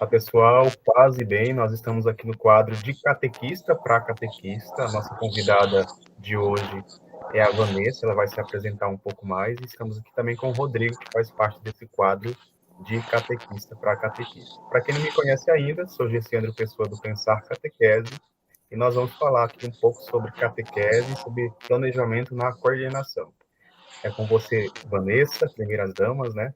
Olá, pessoal, paz e bem, nós estamos aqui no quadro de catequista para catequista. A nossa convidada de hoje é a Vanessa, ela vai se apresentar um pouco mais, e estamos aqui também com o Rodrigo, que faz parte desse quadro de catequista para catequista. Para quem não me conhece ainda, sou Gessiandro Pessoa do Pensar Catequese, e nós vamos falar aqui um pouco sobre catequese e sobre planejamento na coordenação. É com você, Vanessa, primeiras damas, né?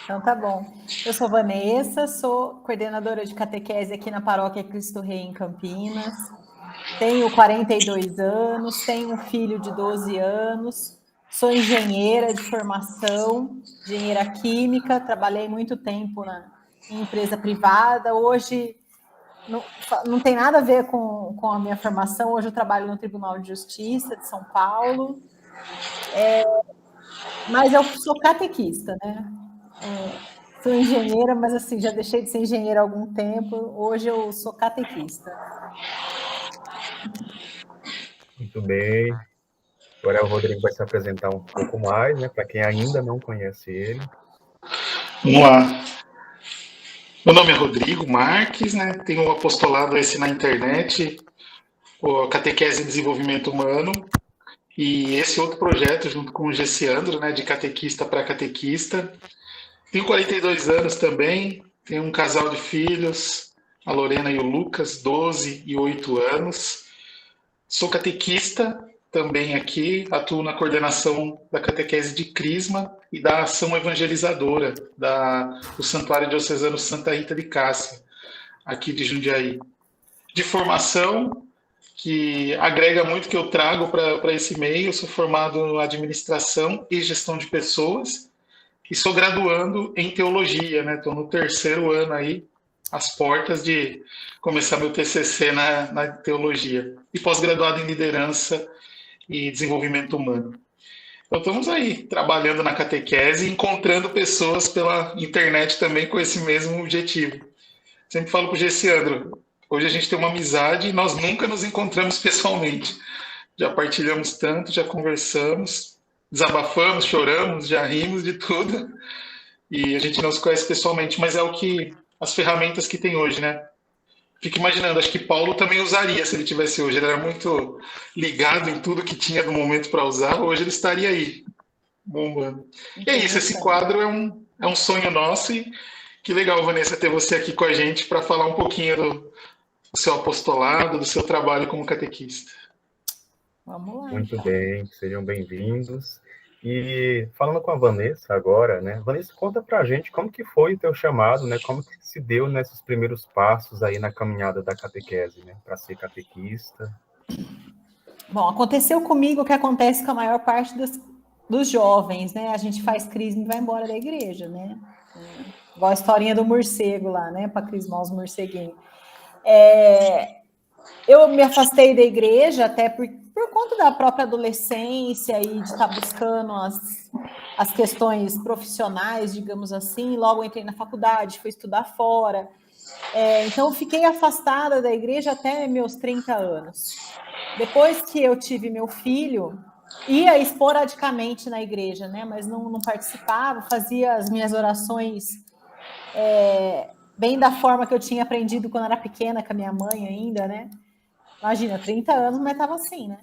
Então tá bom. Eu sou Vanessa, sou coordenadora de catequese aqui na Paróquia Cristo Rei em Campinas. Tenho 42 anos, tenho um filho de 12 anos, sou engenheira de formação, engenheira química, trabalhei muito tempo em empresa privada. Hoje não tem nada a ver com a minha formação, hoje eu trabalho no Tribunal de Justiça de São Paulo. Mas eu sou catequista, né? Sou engenheira, mas assim, já deixei de ser engenheira há algum tempo. Hoje eu sou catequista. Muito bem. Agora o Rodrigo vai se apresentar um pouco mais, né? Para quem ainda não conhece ele. Vamos lá. Meu nome é Rodrigo Marques, né? Tenho um apostolado esse na internet, o Catequese e Desenvolvimento Humano, e esse outro projeto junto com o Gessiandro, né? De catequista para catequista. Tenho 42 anos também, tenho um casal de filhos, a Lorena e o Lucas, 12 e 8 anos. Sou catequista também aqui, atuo na coordenação da catequese de Crisma e da ação evangelizadora do Santuário Diocesano Santa Rita de Cássia, aqui de Jundiaí. De formação, que agrega muito que eu trago para esse meio, eu sou formado em administração e gestão de pessoas e sou graduando em teologia, né? Estou no 3º ano aí, às portas de começar meu TCC na teologia. E pós-graduado em liderança e desenvolvimento humano. Então estamos aí, trabalhando na catequese e encontrando pessoas pela internet também com esse mesmo objetivo. Sempre falo para o Gessiandro, hoje a gente tem uma amizade e nós nunca nos encontramos pessoalmente. Já partilhamos tanto, já conversamos, desabafamos, choramos, já rimos de tudo. E a gente não se conhece pessoalmente, mas é o que as ferramentas que tem hoje, né? Fico imaginando, acho que Paulo também usaria se ele tivesse hoje. Ele era muito ligado em tudo que tinha no momento para usar. Hoje ele estaria aí, bombando. E é isso, esse quadro é um sonho nosso e que legal, Vanessa, ter você aqui com a gente para falar um pouquinho do seu apostolado, do seu trabalho como catequista. Vamos lá. Muito bem, sejam bem-vindos. E falando com a Vanessa agora, né? Vanessa, conta pra gente como que foi o teu chamado, né? Como que se deu nesses primeiros passos aí na caminhada da catequese, né? Para ser catequista. Bom, aconteceu comigo o que acontece com a maior parte dos jovens, né? A gente faz crisma e vai embora da igreja, né? Igual a historinha do morcego lá, né? Para crismar os morceguinhos. Eu me afastei da igreja até por conta da própria adolescência e de estar buscando as questões profissionais, digamos assim. Logo entrei na faculdade, fui estudar fora. Então, eu fiquei afastada da igreja até meus 30 anos. Depois que eu tive meu filho, ia esporadicamente na igreja, né? Mas não participava, fazia as minhas orações bem da forma que eu tinha aprendido quando era pequena, com a minha mãe ainda, né? Imagina, 30 anos, mas estava assim, né?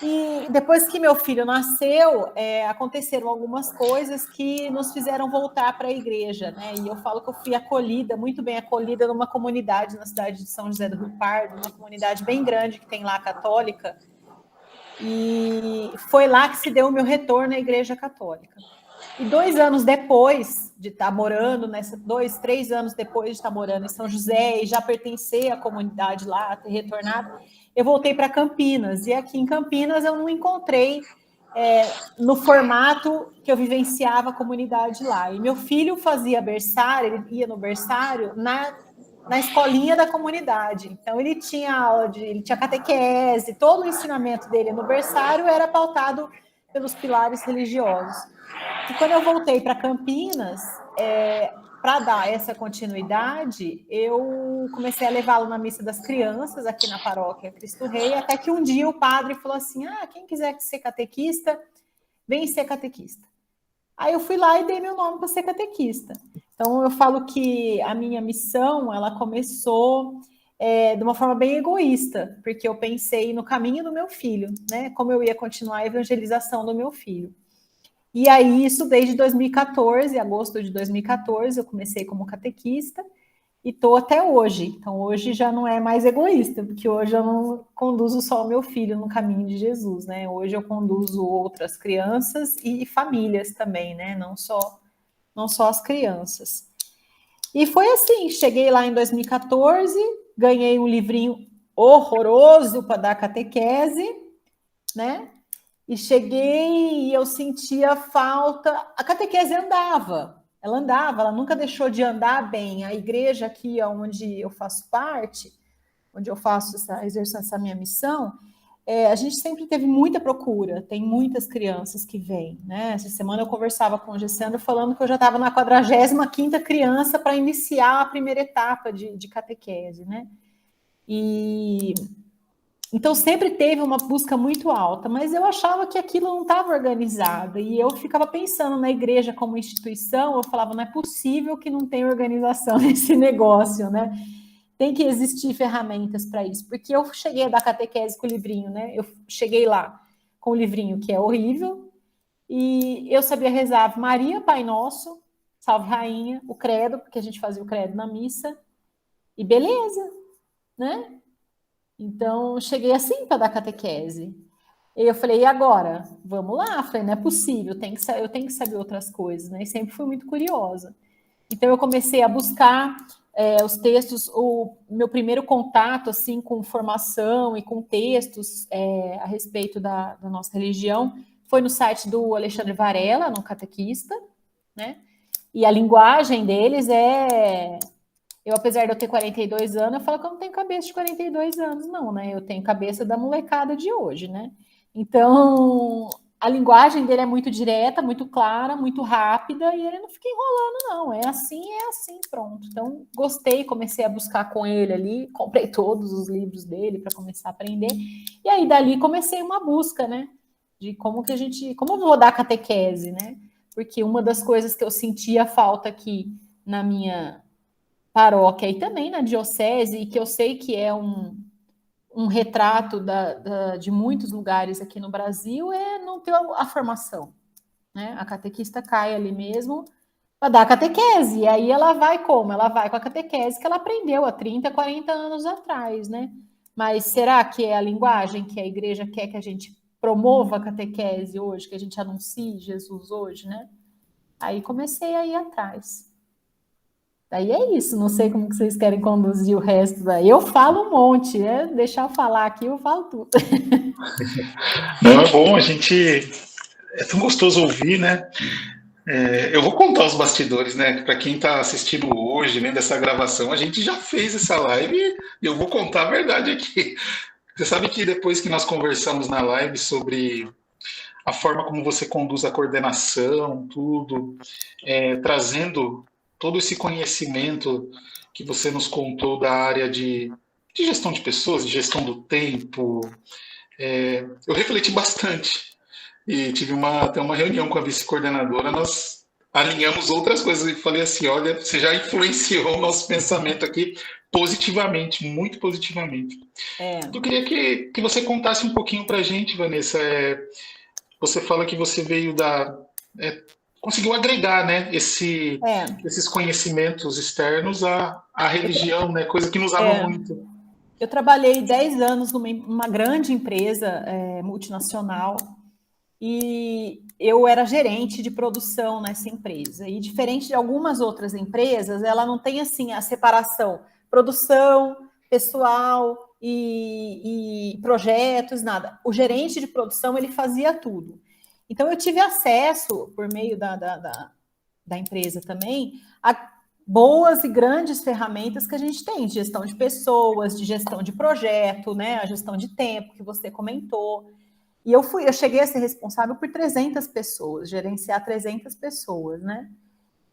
E depois que meu filho nasceu, aconteceram algumas coisas que nos fizeram voltar para a igreja, né? E eu falo que eu fui acolhida, muito bem acolhida, numa comunidade na cidade de São José do Rio Pardo, uma comunidade bem grande que tem lá, católica. E foi lá que se deu o meu retorno à igreja católica. E 2 anos depois de estar morando, 3 anos depois de estar morando em São José e já pertencer à comunidade lá, ter retornado, eu voltei para Campinas. E aqui em Campinas eu não encontrei no formato que eu vivenciava a comunidade lá. E meu filho fazia berçário, ele ia no berçário na escolinha da comunidade. Então ele tinha aula ele tinha catequese, todo o ensinamento dele no berçário era pautado pelos pilares religiosos. E quando eu voltei para Campinas, para dar essa continuidade, eu comecei a levá-lo na missa das crianças aqui na paróquia Cristo Rei, até que um dia o padre falou assim: quem quiser ser catequista, vem ser catequista. Aí eu fui lá e dei meu nome para ser catequista. Então, eu falo que a minha missão, ela começou de uma forma bem egoísta, porque eu pensei no caminho do meu filho, né? Como eu ia continuar a evangelização do meu filho. E aí, isso desde 2014, agosto de 2014, eu comecei como catequista e estou até hoje. Então, hoje já não é mais egoísta, porque hoje eu não conduzo só o meu filho no caminho de Jesus, né? Hoje eu conduzo outras crianças e famílias também, né? Não só as crianças. E foi assim, cheguei lá em 2014, ganhei um livrinho horroroso para dar catequese, né? E cheguei e eu sentia falta. A catequese andava, ela nunca deixou de andar bem. A igreja aqui onde eu faço parte, onde eu exerço essa minha missão, a gente sempre teve muita procura, tem muitas crianças que vêm, né? Essa semana eu conversava com o Gessandro falando que eu já estava na 45ª criança para iniciar a primeira etapa de catequese, né? E então sempre teve uma busca muito alta, mas eu achava que aquilo não estava organizado, e eu ficava pensando na igreja como instituição, eu falava, não é possível que não tenha organização nesse negócio, né? Tem que existir ferramentas para isso, porque eu cheguei a dar catequese com o livrinho, né? Eu cheguei lá com o livrinho, que é horrível, e eu sabia rezar Maria, Pai Nosso, Salve Rainha, o credo, porque a gente fazia o credo na missa, e beleza, né? Então, cheguei assim para dar catequese. E eu falei, e agora? Vamos lá. Eu falei, não é possível, eu tenho que saber outras coisas, né? E sempre fui muito curiosa. Então, eu comecei a buscar os textos, o meu primeiro contato, assim, com formação e com textos a respeito da nossa religião foi no site do Alexandre Varela, no Catequista, né? E a linguagem deles eu, apesar de eu ter 42 anos, eu falo que eu não tenho cabeça de 42 anos, não, né? Eu tenho cabeça da molecada de hoje, né? Então, a linguagem dele é muito direta, muito clara, muito rápida, e ele não fica enrolando, não. É assim, pronto. Então, gostei, comecei a buscar com ele ali, comprei todos os livros dele para começar a aprender, e aí dali comecei uma busca, né? De como eu vou dar catequese, né? Porque uma das coisas que eu sentia falta aqui na minha paróquia e também na diocese, e que eu sei que é um retrato de muitos lugares aqui no Brasil, é não ter a formação, né? A catequista cai ali mesmo para dar a catequese, e aí ela vai como? Ela vai com a catequese que ela aprendeu há 30, 40 anos atrás, né? Mas será que é a linguagem que a igreja quer que a gente promova a catequese hoje, que a gente anuncie Jesus hoje, né? Aí comecei a ir atrás. Daí é isso, não sei como que vocês querem conduzir o resto daí. Eu falo um monte, né? Deixar eu falar aqui, eu falo tudo. Não, é bom, a gente. É tão gostoso ouvir, né? Eu vou contar os bastidores, né? Para quem está assistindo hoje, né, dessa gravação, a gente já fez essa live e eu vou contar a verdade aqui. Você sabe que depois que nós conversamos na live sobre a forma como você conduz a coordenação, tudo, trazendo todo esse conhecimento que você nos contou da área de gestão de pessoas, de gestão do tempo, eu refleti bastante e tive até uma reunião com a vice-coordenadora, nós alinhamos outras coisas e falei assim, olha, você já influenciou o nosso pensamento aqui positivamente, muito positivamente. Eu queria que você contasse um pouquinho para a gente, Vanessa. Você fala que você veio conseguiu agregar, né, esses conhecimentos externos à religião, né, coisa que nos usava muito. Eu trabalhei 10 anos numa grande empresa multinacional e eu era gerente de produção nessa empresa. E diferente de algumas outras empresas, ela não tem assim a separação produção, pessoal e projetos, nada. O gerente de produção ele fazia tudo. Então eu tive acesso por meio da empresa também a boas e grandes ferramentas que a gente tem de gestão de pessoas, de gestão de projeto, né, a gestão de tempo que você comentou. E eu cheguei a ser responsável por 300 pessoas, gerenciar 300 pessoas, né?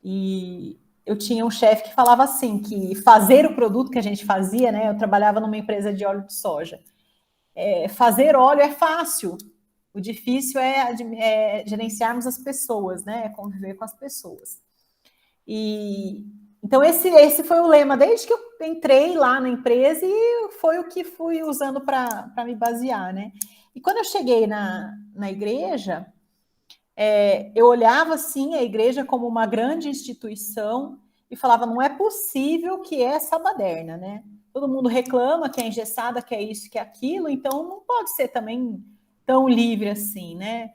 E eu tinha um chefe que falava assim, que fazer o produto que a gente fazia, né? Eu trabalhava numa empresa de óleo de soja. Fazer óleo é fácil, o difícil é gerenciarmos as pessoas, né? É conviver com as pessoas. E então esse foi o lema desde que eu entrei lá na empresa e foi o que fui usando para me basear, né? E quando eu cheguei na igreja, eu olhava assim a igreja como uma grande instituição e falava, não é possível que é essa baderna, né? Todo mundo reclama que é engessada, que é isso, que é aquilo, então não pode ser também tão livre assim, né?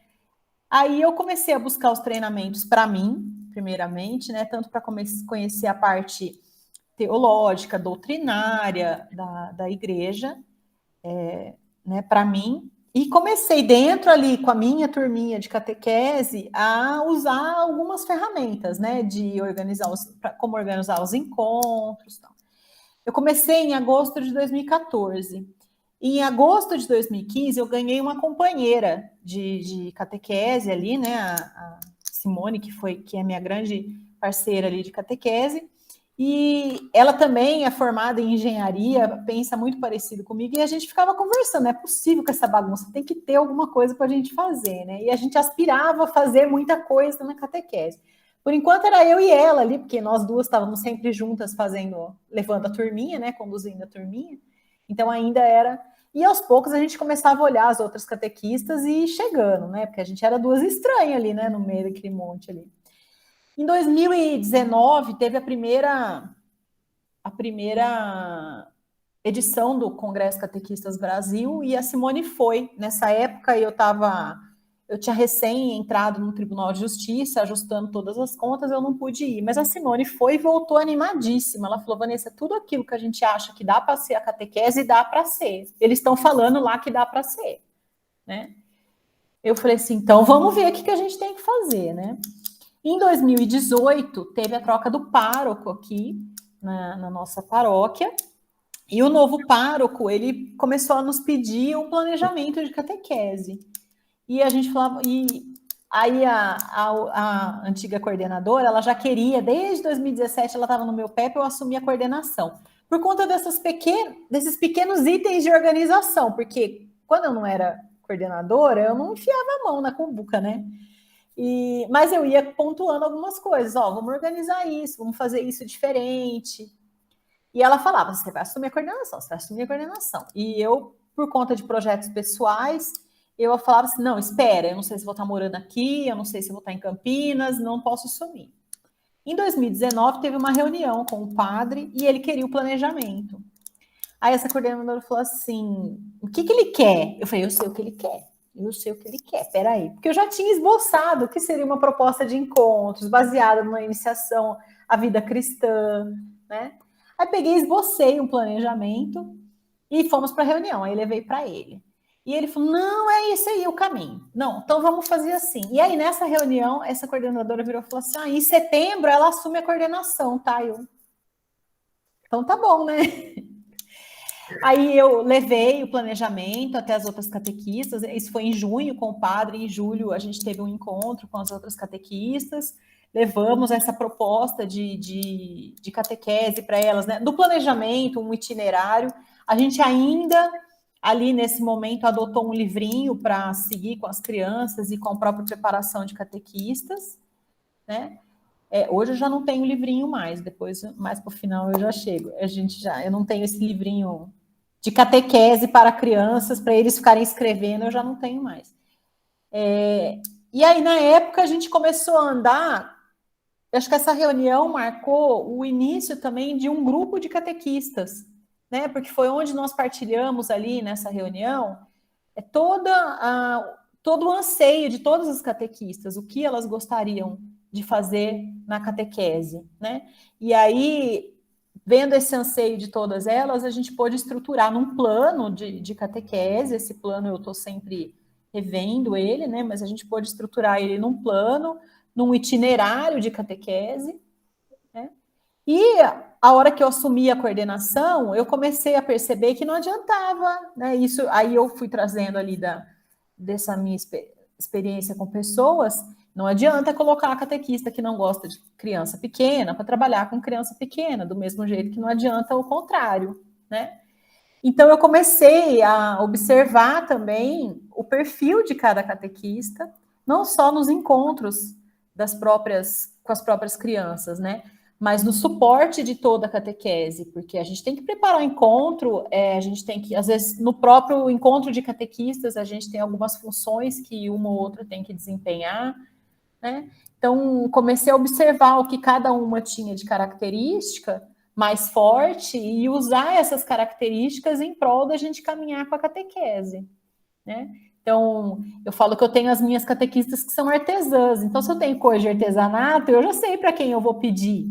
Aí eu comecei a buscar os treinamentos para mim, primeiramente, né? Tanto para conhecer a parte teológica, doutrinária da igreja, né? Para mim. E comecei dentro ali com a minha turminha de catequese a usar algumas ferramentas, né? De organizar como organizar os encontros. Tal. Eu comecei em agosto de 2014. Em agosto de 2015, eu ganhei uma companheira de catequese ali, né? A Simone, que é minha grande parceira ali de catequese. E ela também é formada em engenharia, pensa muito parecido comigo, e a gente ficava conversando, não é possível com essa bagunça, tem que ter alguma coisa para a gente fazer, né? E a gente aspirava a fazer muita coisa na catequese. Por enquanto era eu e ela ali, porque nós duas estávamos sempre juntas levando a turminha, né? Conduzindo a turminha. Então ainda era. E aos poucos a gente começava a olhar as outras catequistas e ir chegando, né? Porque a gente era duas estranhas ali, né? No meio daquele monte ali. Em 2019 teve a primeira edição do Congresso Catequistas Brasil e a Simone foi. Nessa época eu tinha recém entrado no Tribunal de Justiça, ajustando todas as contas, eu não pude ir. Mas a Simone foi e voltou animadíssima. Ela falou, Vanessa, tudo aquilo que a gente acha que dá para ser a catequese, dá para ser. Eles estão falando lá que dá para ser, né? Eu falei assim, então vamos ver o que a gente tem que fazer, né? Em 2018, teve a troca do pároco aqui na nossa paróquia, e o novo pároco, ele começou a nos pedir um planejamento de catequese. E a gente falava, e aí a antiga coordenadora, ela já queria, desde 2017, ela estava no meu pé para eu assumir a coordenação. Por conta desses pequenos itens de organização, porque quando eu não era coordenadora, eu não enfiava a mão na cumbuca, né? Mas eu ia pontuando algumas coisas, vamos organizar isso, vamos fazer isso diferente. E ela falava, você vai assumir a coordenação, você vai assumir a coordenação. E eu, por conta de projetos pessoais, eu falava assim, não, espera, eu não sei se vou estar morando aqui, eu não sei se vou estar em Campinas, não posso assumir. Em 2019, teve uma reunião com o padre e ele queria o planejamento. Aí essa coordenadora falou assim, o que ele quer? Eu falei, eu sei o que ele quer. Eu sei o que ele quer, peraí. Porque eu já tinha esboçado o que seria uma proposta de encontros baseada numa iniciação à vida cristã, né? Aí peguei e esbocei um planejamento e fomos para a reunião. Aí levei para ele. E ele falou, não, é isso aí o caminho. Não, então vamos fazer assim. E aí nessa reunião, essa coordenadora virou e falou assim, em setembro ela assume a coordenação, tá? Então tá bom, né? Aí eu levei o planejamento até as outras catequistas, isso foi em junho com o padre, em julho a gente teve um encontro com as outras catequistas, levamos essa proposta de catequese para elas, né? Do planejamento, um itinerário, a gente ainda, ali nesse momento, adotou um livrinho para seguir com as crianças e com a própria preparação de catequistas, né? Hoje eu já não tenho livrinho mais, depois, mais para o final eu já chego. Eu não tenho esse livrinho de catequese para crianças, para eles ficarem escrevendo, eu já não tenho mais. E aí, na época, a gente começou a andar, eu acho que essa reunião marcou o início também de um grupo de catequistas, né? Porque foi onde nós partilhamos ali nessa reunião todo o anseio de todas as catequistas, o que elas gostariam de fazer na catequese, né? E aí, vendo esse anseio de todas elas, a gente pôde estruturar num plano de catequese. Esse plano eu estou sempre revendo ele, né? Mas a gente pôde estruturar ele num plano, num itinerário de catequese, né? E a hora que eu assumi a coordenação, eu comecei a perceber que não adiantava, né? Isso aí eu fui trazendo ali dessa minha experiência com pessoas. Não adianta colocar a catequista que não gosta de criança pequena para trabalhar com criança pequena, do mesmo jeito que não adianta o contrário, né? Então, eu comecei a observar também o perfil de cada catequista, não só nos encontros das próprias com as próprias crianças, né? Mas no suporte de toda a catequese, porque a gente tem que preparar o encontro, a gente tem que, às vezes, no próprio encontro de catequistas, a gente tem algumas funções que uma ou outra tem que desempenhar, né? Então, comecei a observar o que cada uma tinha de característica mais forte e usar essas características em prol da gente caminhar com a catequese, né? Então, eu falo que eu tenho as minhas catequistas que são artesãs. Então, se eu tenho coisa de artesanato, eu já sei para quem eu vou pedir,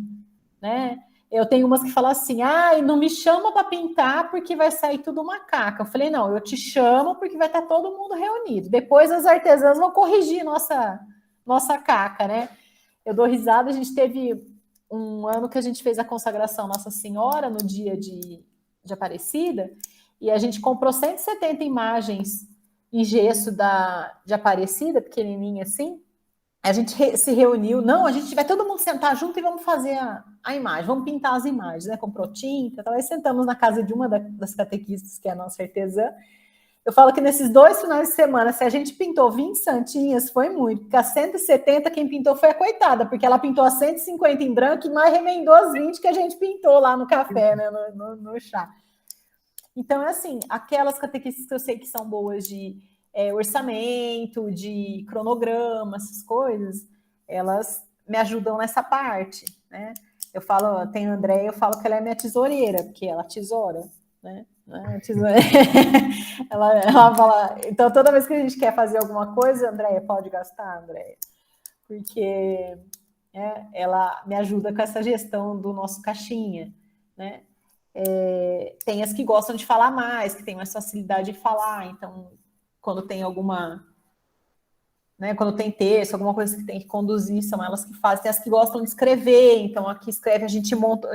né? Eu tenho umas que falam assim, não me chama para pintar porque vai sair tudo uma caca. Eu falei, não, eu te chamo porque vai estar todo mundo reunido. Depois as artesãs vão corrigir nossa caca, né? Eu dou risada, a gente teve um ano que a gente fez a consagração Nossa Senhora no dia de Aparecida, e a gente comprou 170 imagens em gesso de Aparecida, pequenininha assim. A gente se reuniu, a gente vai todo mundo sentar junto e vamos fazer a imagem, vamos pintar as imagens, né? Comprou tinta, aí sentamos na casa de uma das catequistas, que é a nossa artesã. Eu falo que nesses 2 finais de semana, se a gente pintou 20 santinhas, foi muito, porque as 170 quem pintou foi a coitada, porque ela pintou as 150 em branco e mais remendou as 20 que a gente pintou lá no café, né, no chá. Então, é assim, aquelas catequistas que eu sei que são boas de orçamento, de cronograma, essas coisas, elas me ajudam nessa parte, né? Eu falo, tem a Andréia, eu falo que ela é minha tesoureira, porque ela tesoura, né? Ela fala, então toda vez que a gente quer fazer alguma coisa, Andréia, pode gastar, Andréia, porque ela me ajuda com essa gestão do nosso caixinha, né? Tem as que gostam de falar mais, que tem mais facilidade de falar, então quando tem alguma, né, quando tem texto, alguma coisa que tem que conduzir, são elas que fazem. Tem as que gostam de escrever, então aqui escreve, a gente monta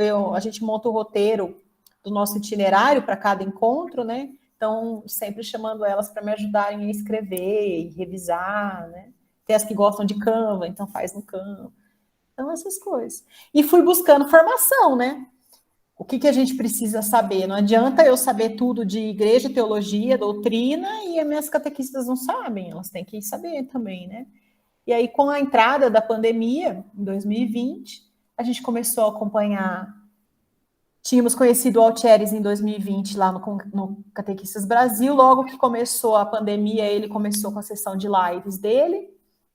o roteiro do nosso itinerário para cada encontro, né? Então, sempre chamando elas para me ajudarem a escrever e revisar, né? Tem as que gostam de Canva, então faz no Canva. Então, essas coisas. E fui buscando formação, né? O que a gente precisa saber? Não adianta eu saber tudo de igreja, teologia, doutrina, e as minhas catequistas não sabem, elas têm que saber também, né? E aí, com a entrada da pandemia, em 2020, a gente começou a acompanhar. Tínhamos conhecido o Altieres em 2020 lá no Catequistas Brasil. Logo que começou a pandemia, ele começou com a sessão de lives dele.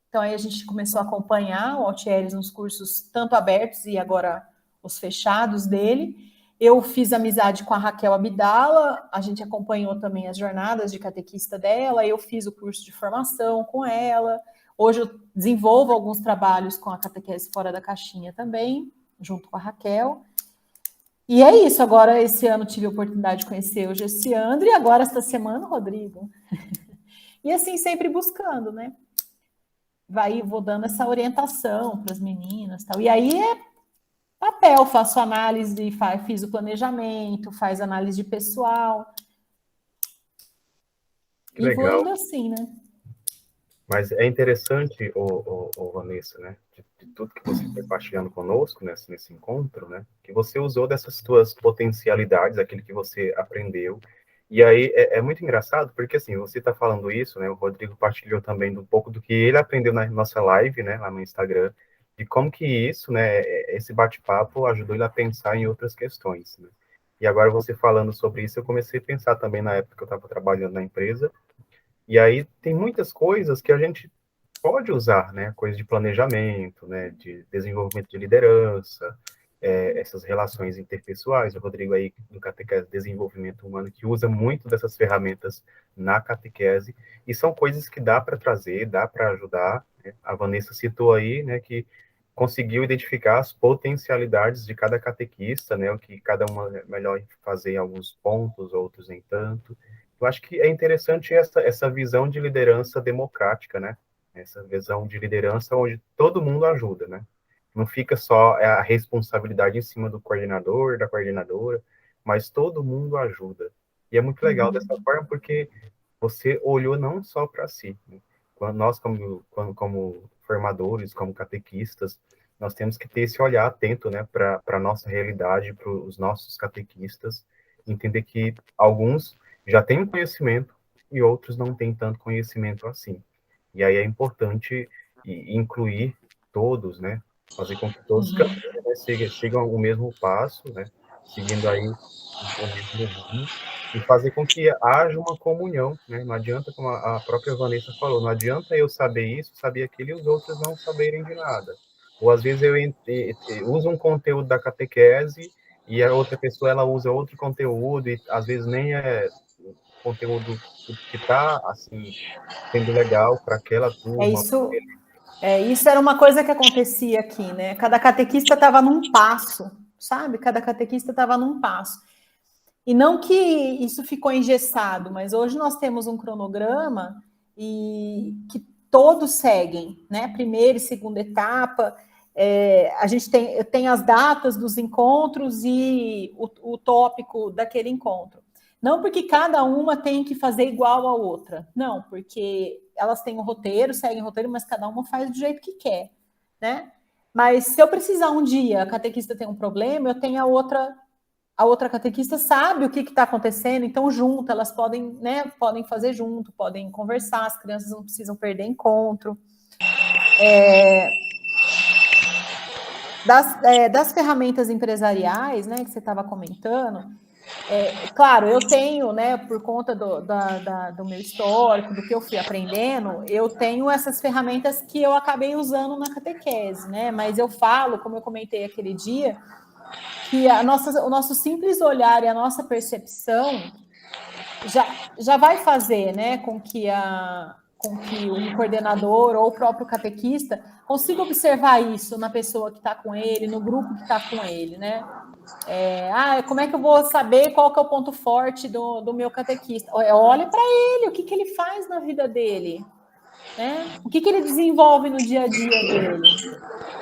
Então, aí a gente começou a acompanhar o Altieres nos cursos tanto abertos e agora os fechados dele. Eu fiz amizade com a Raquel Abdala, a gente acompanhou também as jornadas de catequista dela, eu fiz o curso de formação com ela. Hoje eu desenvolvo alguns trabalhos com a catequese fora da caixinha também, junto com a Raquel. E é isso, agora esse ano tive a oportunidade de conhecer o Gessiandro e agora esta semana o Rodrigo. E assim, sempre buscando, né? Vou dando essa orientação para as meninas, tal. E aí é papel, faço análise, fiz o planejamento, faz análise de pessoal. Que legal. Vou indo assim, né? Mas é interessante, Vanessa, né? De tudo que você está compartilhando conosco nesse encontro, né? Que você usou dessas suas potencialidades, aquilo que você aprendeu. E aí é muito engraçado, porque assim, você está falando isso, né? O Rodrigo partilhou também um pouco do que ele aprendeu na nossa live, né? Lá no Instagram, e como que isso, né? Esse bate-papo ajudou ele a pensar em outras questões, né? E agora você falando sobre isso, eu comecei a pensar também na época que eu estava trabalhando na empresa. E aí tem muitas coisas que a gente pode usar, né? Coisas de planejamento, né? De desenvolvimento de liderança, essas relações interpessoais. O Rodrigo aí do Catequese Desenvolvimento Humano, que usa muito dessas ferramentas na catequese, e são coisas que dá para trazer, dá para ajudar, né? A Vanessa citou aí, né, que conseguiu identificar as potencialidades de cada catequista, né, o que cada uma é melhor fazer em alguns pontos, outros nem tanto. Eu acho que é interessante essa visão de liderança democrática, né? Essa visão de liderança onde todo mundo ajuda, né? Não fica só a responsabilidade em cima do coordenador, da coordenadora, mas todo mundo ajuda. E é muito legal dessa forma porque você olhou não só para si, né? Nós, como formadores, como catequistas, nós temos que ter esse olhar atento, né, para a nossa realidade, para os nossos catequistas, entender que alguns já têm conhecimento e outros não têm tanto conhecimento assim. E aí é importante incluir todos, né, fazer com que todos caminhem, né, sigam o mesmo passo, né, seguindo aí o mesmo rumo, e fazer com que haja uma comunhão, né? Não adianta, como a própria Vanessa falou, não adianta eu saber isso, saber aquilo, e os outros não saberem de nada. Ou às vezes eu uso um conteúdo da catequese e a outra pessoa ela usa outro conteúdo e às vezes nem é conteúdo que está assim sendo legal para aquela turma. Isso era uma coisa que acontecia aqui, né? Cada catequista estava num passo, sabe? Cada catequista estava num passo. E não que isso ficou engessado, mas hoje nós temos um cronograma e que todos seguem, né? Primeira e segunda etapa. A gente tem as datas dos encontros e o tópico daquele encontro. Não porque cada uma tem que fazer igual a outra, não, porque elas têm um roteiro, seguem o roteiro, mas cada uma faz do jeito que quer, né? Mas se eu precisar um dia, a catequista tem um problema, eu tenho a outra catequista sabe o que está acontecendo, então junto, elas podem, né, podem fazer junto, podem conversar, as crianças não precisam perder encontro. Das ferramentas empresariais, né, que você estava comentando, claro, eu tenho, né, por conta do meu histórico, do que eu fui aprendendo, eu tenho essas ferramentas que eu acabei usando na catequese, né, mas eu falo, como eu comentei aquele dia, que o nosso simples olhar e a nossa percepção já vai fazer, né, com que o coordenador ou o próprio catequista consiga observar isso na pessoa que está com ele, no grupo que está com ele, né? Como é que eu vou saber qual que é o ponto forte do meu catequista? Olha para ele, o que ele faz na vida dele, né? O que ele desenvolve no dia a dia dele,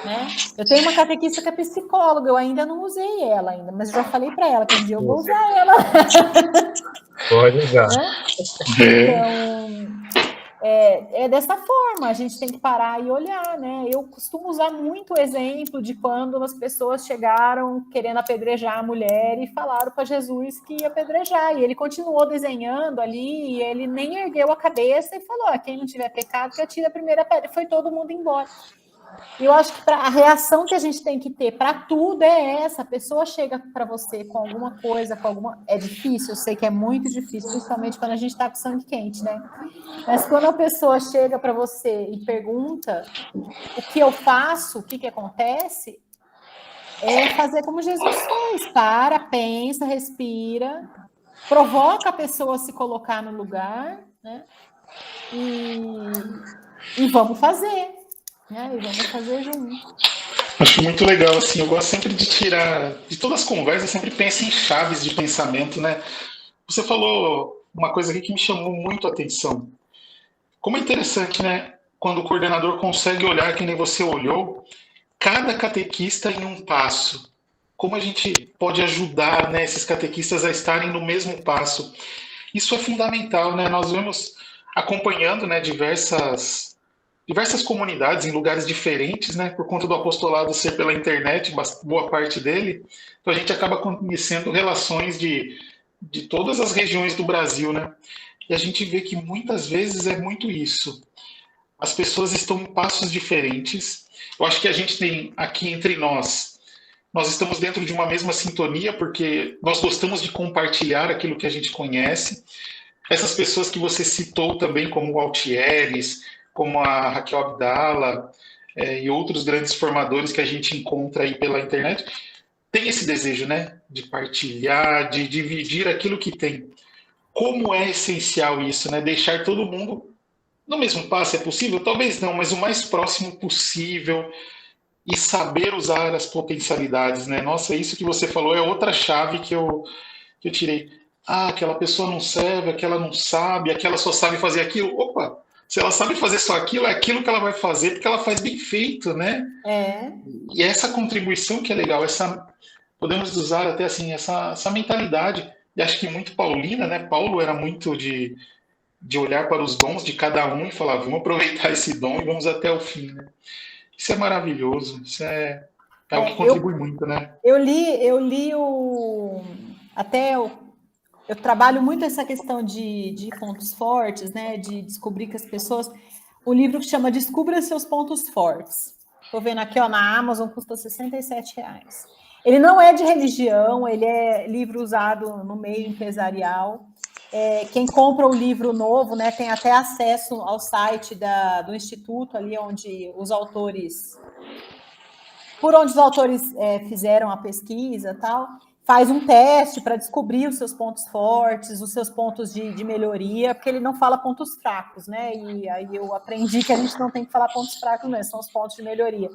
né? Eu tenho uma catequista que é psicóloga, eu ainda não usei ela ainda, mas eu já falei para ela que um dia eu vou usar ela. Pode usar. Né? Então, dessa forma, a gente tem que parar e olhar, né? Eu costumo usar muito o exemplo de quando as pessoas chegaram querendo apedrejar a mulher e falaram para Jesus que ia apedrejar, e ele continuou desenhando ali, e ele nem ergueu a cabeça e falou, quem não tiver pecado que atire a primeira pedra, e foi todo mundo embora. E eu acho que a reação que a gente tem que ter para tudo é essa. A pessoa chega para você com alguma coisa, é difícil, eu sei que é muito difícil, principalmente quando a gente está com sangue quente, né? Mas quando a pessoa chega para você e pergunta o que eu faço, o que acontece, é fazer como Jesus fez. Para, pensa, respira, provoca a pessoa a se colocar no lugar, né? E vamos fazer. E vamos fazer junto. Acho muito legal, assim, eu gosto sempre de tirar, de todas as conversas, eu sempre penso em chaves de pensamento, né? Você falou uma coisa aqui que me chamou muito a atenção. Como é interessante, né? Quando o coordenador consegue olhar que nem você olhou, cada catequista em um passo. Como a gente pode ajudar, né, esses catequistas a estarem no mesmo passo? Isso é fundamental, né? Nós vemos acompanhando, né, diversas comunidades em lugares diferentes, né, por conta do apostolado ser pela internet, boa parte dele. Então a gente acaba conhecendo relações de todas as regiões do Brasil, né? E a gente vê que muitas vezes é muito isso. As pessoas estão em passos diferentes. Eu acho que a gente tem aqui entre nós estamos dentro de uma mesma sintonia, porque nós gostamos de compartilhar aquilo que a gente conhece. Essas pessoas que você citou também, como o Altieres, como a Raquel Abdala, e outros grandes formadores que a gente encontra aí pela internet, tem esse desejo, né, de partilhar, de dividir aquilo que tem. Como é essencial isso, né, deixar todo mundo no mesmo passo, é possível? Talvez não, mas o mais próximo possível, e saber usar as potencialidades, né? Nossa, isso que você falou é outra chave que eu tirei. Aquela pessoa não serve, aquela não sabe, aquela só sabe fazer aquilo. Opa, se ela sabe fazer só aquilo, é aquilo que ela vai fazer, porque ela faz bem feito, né? E essa contribuição que é legal, podemos usar até assim, essa mentalidade, e acho que muito paulina, né? Paulo era muito de olhar para os dons de cada um e falar, vamos aproveitar esse dom e vamos até o fim, né? Isso é maravilhoso, isso é o que contribui muito, né? Eu li eu trabalho muito essa questão de pontos fortes, né? De descobrir que as pessoas... O livro que chama Descubra Seus Pontos Fortes. Estou vendo aqui, ó, na Amazon, custa R$67. Ele não é de religião, ele é livro usado no meio empresarial. Quem compra o livro novo, né, tem até acesso ao site do Instituto, ali onde os autores... Por onde os autores fizeram a pesquisa, tal, faz um teste para descobrir os seus pontos fortes, os seus pontos de melhoria, porque ele não fala pontos fracos, né? E aí eu aprendi que a gente não tem que falar pontos fracos, não, são os pontos de melhoria.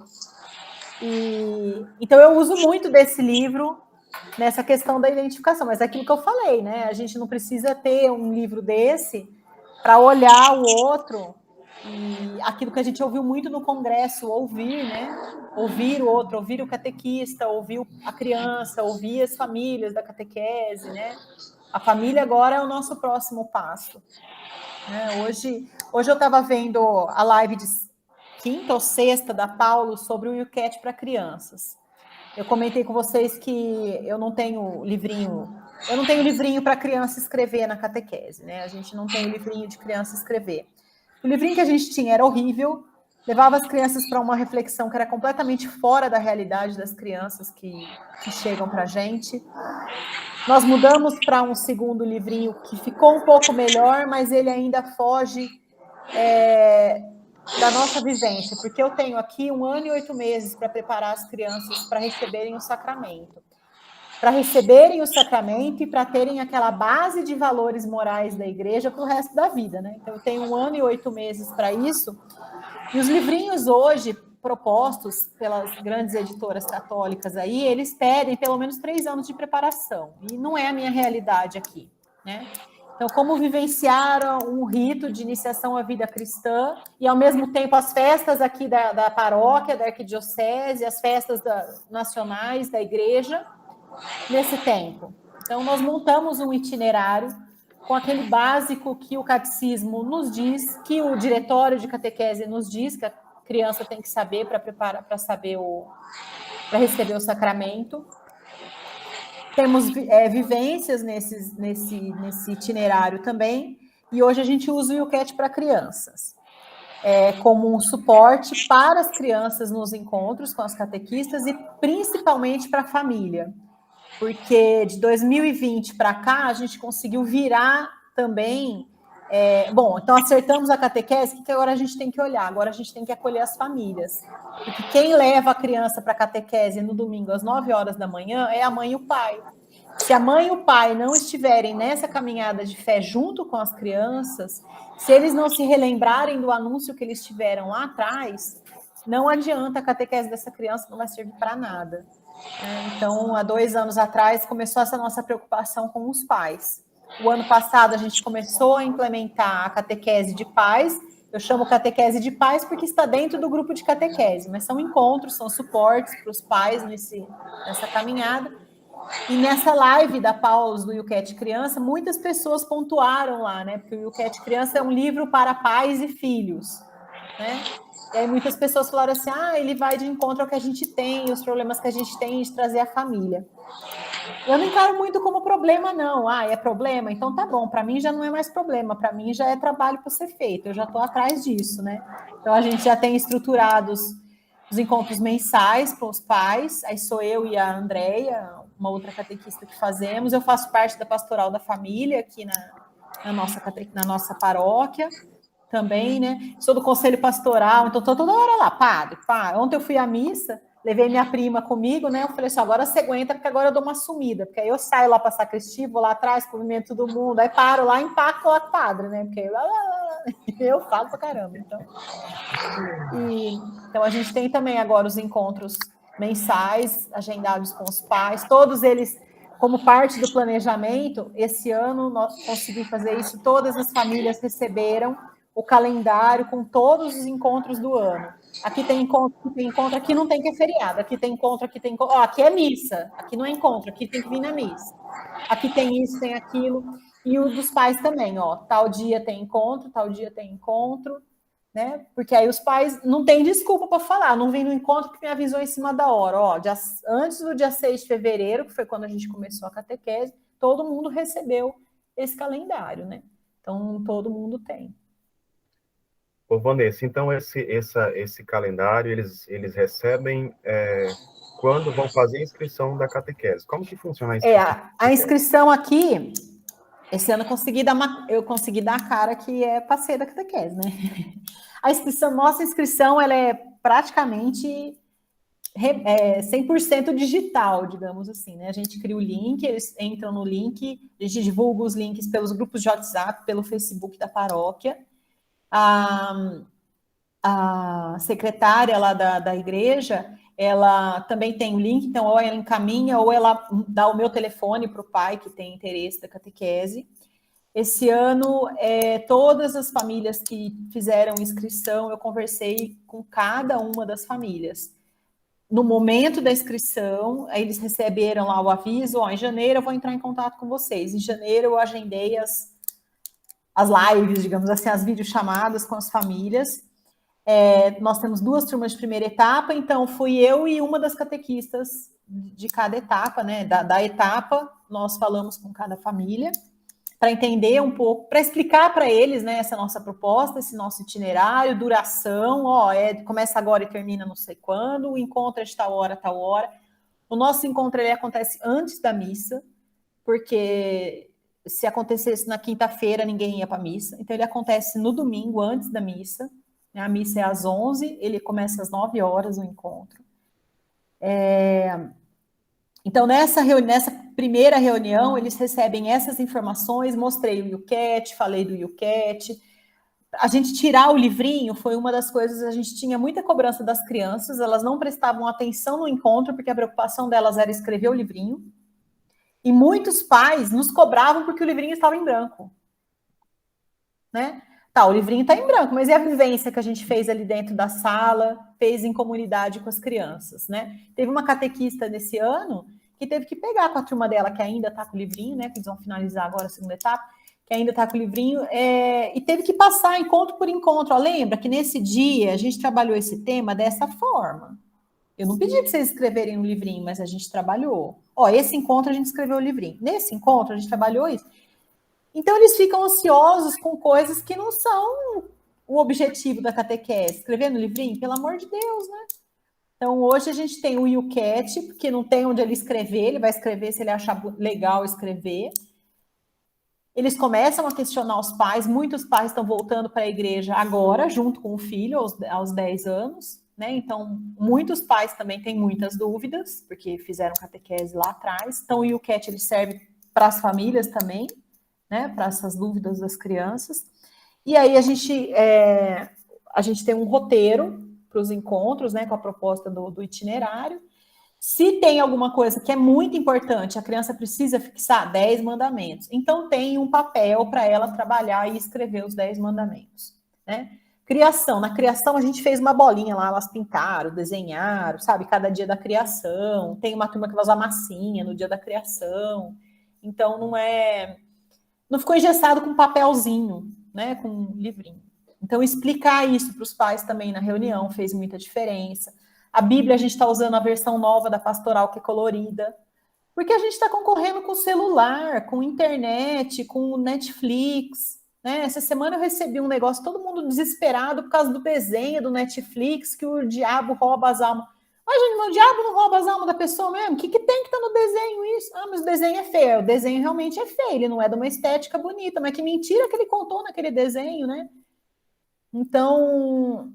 Então eu uso muito desse livro nessa questão da identificação, mas é aquilo que eu falei, né? A gente não precisa ter um livro desse para olhar o outro e aquilo que a gente ouviu muito no congresso, ouvir, né? Ouvir o outro, ouvir o catequista, ouvir a criança, ouvir as famílias da catequese, né? A família agora é o nosso próximo passo. Né? Hoje eu estava vendo a live de quinta ou sexta da Paulo sobre o YouCat para crianças. Eu comentei com vocês que eu não tenho livrinho para criança escrever na catequese, né? A gente não tem livrinho de criança escrever. O livrinho que a gente tinha era horrível, levava as crianças para uma reflexão que era completamente fora da realidade das crianças que chegam para a gente. Nós mudamos para um segundo livrinho que ficou um pouco melhor, mas ele ainda foge da nossa vivência, porque eu tenho aqui 1 ano e 8 meses para preparar as crianças para receberem o sacramento. Para receberem o sacramento e para terem aquela base de valores morais da igreja para o resto da vida, né? Então, eu tenho 1 ano e 8 meses para isso. E os livrinhos hoje, propostos pelas grandes editoras católicas aí, eles pedem pelo menos 3 anos de preparação. E não é a minha realidade aqui, né? Então, como vivenciaram um rito de iniciação à vida cristã e, ao mesmo tempo, as festas aqui da paróquia, da arquidiocese, as festas nacionais da igreja, nesse tempo. Então, nós montamos um itinerário com aquele básico que o catecismo nos diz, que o diretório de catequese nos diz, que a criança tem que saber para preparar, para saber para receber o sacramento. Temos vivências nesse itinerário também, e hoje a gente usa o YouCat para crianças, como um suporte para as crianças nos encontros com as catequistas e principalmente para a família, porque de 2020 para cá a gente conseguiu virar também. Então acertamos a catequese, que agora a gente tem que olhar, agora a gente tem que acolher as famílias, porque quem leva a criança para a catequese no domingo às 9 horas da manhã é a mãe e o pai. Se a mãe e o pai não estiverem nessa caminhada de fé junto com as crianças, se eles não se relembrarem do anúncio que eles tiveram lá atrás, não adianta a catequese dessa criança, não vai servir para nada. Então, há 2 anos atrás, começou essa nossa preocupação com os pais. O ano passado, a gente começou a implementar a catequese de pais. Eu chamo catequese de pais porque está dentro do grupo de catequese, mas são encontros, são suportes para os pais nessa caminhada. E nessa live da Paulo do YouCat Criança, muitas pessoas pontuaram lá, né? Porque o YouCat Criança é um livro para pais e filhos, né? E aí muitas pessoas falaram assim, ele vai de encontro ao que a gente tem, os problemas que a gente tem de trazer a família. Eu não encaro muito como problema, não. É problema? Então tá bom, para mim já não é mais problema, para mim já é trabalho para ser feito, eu já estou atrás disso, né? Então a gente já tem estruturados os encontros mensais com os pais, aí sou eu e a Andréia, uma outra catequista que fazemos, eu faço parte da pastoral da família aqui na nossa paróquia, também, né? Sou do conselho pastoral, então estou toda hora lá, padre. Ontem eu fui à missa, levei minha prima comigo, né? Eu falei assim, agora você aguenta, porque agora eu dou uma sumida, porque aí eu saio lá para a sacristia, vou lá atrás, cumprimento todo mundo, aí paro lá e impacto lá com o padre, né? Porque eu falo pra caramba, então. Então a gente tem também agora os encontros mensais, agendados com os pais, todos eles como parte do planejamento. Esse ano nós conseguimos fazer isso, todas as famílias receberam o calendário com todos os encontros do ano. Aqui tem encontro, aqui não tem que é feriado, aqui tem encontro, aqui é missa, aqui não é encontro, aqui tem que vir na missa. Aqui tem isso, tem aquilo, e o dos pais também, tal dia tem encontro, tal dia tem encontro, né? Porque aí os pais não têm desculpa para falar, não vim no encontro porque me avisou em cima da hora, antes do dia 6 de fevereiro, que foi quando a gente começou a catequese, todo mundo recebeu esse calendário, né? Então, todo mundo tem. Ô, Vanessa, então esse calendário eles recebem quando vão fazer a inscrição da catequese? Como que funciona a inscrição? A inscrição aqui, esse ano eu consegui dar a cara que é passeio da catequese, né? Nossa inscrição, ela é praticamente 100% digital, digamos assim, né? A gente cria o link, eles entram no link, a gente divulga os links pelos grupos de WhatsApp, pelo Facebook da paróquia. A secretária lá da igreja, ela também tem o link, então ou ela encaminha ou ela dá o meu telefone para o pai que tem interesse da catequese. Esse ano, todas as famílias que fizeram inscrição, eu conversei com cada uma das famílias. No momento da inscrição, aí eles receberam lá o aviso, em janeiro eu vou entrar em contato com vocês. Em janeiro eu agendei as lives, digamos assim, as videochamadas com as famílias. Nós temos 2 turmas de primeira etapa, então fui eu e uma das catequistas de cada etapa, né? Da etapa, nós falamos com cada família, para entender um pouco, para explicar para eles, né, essa nossa proposta, esse nosso itinerário, duração, começa agora e termina não sei quando, o encontro é de tal hora. O nosso encontro ele acontece antes da missa, porque se acontecesse na quinta-feira, ninguém ia para a missa, então ele acontece no domingo, antes da missa, né? A missa é às 11, ele começa às 9 horas o encontro. Então, nessa primeira reunião, eles recebem essas informações, mostrei o YouCat, falei do YouCat. A gente tirar o livrinho foi uma das coisas, a gente tinha muita cobrança das crianças, elas não prestavam atenção no encontro, porque a preocupação delas era escrever o livrinho. E muitos pais nos cobravam porque o livrinho estava em branco. Né? Tá, o livrinho está em branco, mas e a vivência que a gente fez ali dentro da sala, fez em comunidade com as crianças, né? Teve uma catequista nesse ano que teve que pegar com a turma dela, que ainda está com o livrinho, né? Que eles vão finalizar agora a segunda etapa, que ainda está com o livrinho, e teve que passar encontro por encontro. Lembra que nesse dia a gente trabalhou esse tema dessa forma. Eu não pedi para vocês escreverem um livrinho, mas a gente trabalhou. Esse encontro a gente escreveu o livrinho. Nesse encontro a gente trabalhou isso. Então, eles ficam ansiosos com coisas que não são o objetivo da catequese. Escrever no livrinho, pelo amor de Deus, né? Então, hoje a gente tem o YouCat, porque não tem onde ele escrever, ele vai escrever se ele achar legal escrever. Eles começam a questionar os pais, muitos pais estão voltando para a igreja agora, junto com o filho, aos 10 anos, né? Então, muitos pais também têm muitas dúvidas, porque fizeram catequese lá atrás. Então, o YouCat ele serve para as famílias também, né, para essas dúvidas das crianças. E aí a gente tem um roteiro para os encontros, né, com a proposta do itinerário. Se tem alguma coisa que é muito importante, a criança precisa fixar 10 mandamentos. Então tem um papel para ela trabalhar e escrever os 10 mandamentos, né? Na criação a gente fez uma bolinha lá, elas pintaram, desenharam, sabe, cada dia da criação. Tem uma turma que vai usar massinha no dia da criação. Então não ficou engessado com papelzinho, né, com um livrinho. Então, explicar isso para os pais também na reunião fez muita diferença. A Bíblia, a gente está usando a versão nova da Pastoral, que é colorida, porque a gente está concorrendo com celular, com internet, com Netflix, né? Essa semana eu recebi um negócio, todo mundo desesperado por causa do desenho do Netflix, que o diabo rouba as almas. Mas, gente, o diabo não rouba as almas da pessoa mesmo? O que tem que estar no desenho isso? Mas o desenho é feio. O desenho realmente é feio, ele não é de uma estética bonita, mas que mentira que ele contou naquele desenho, né? Então,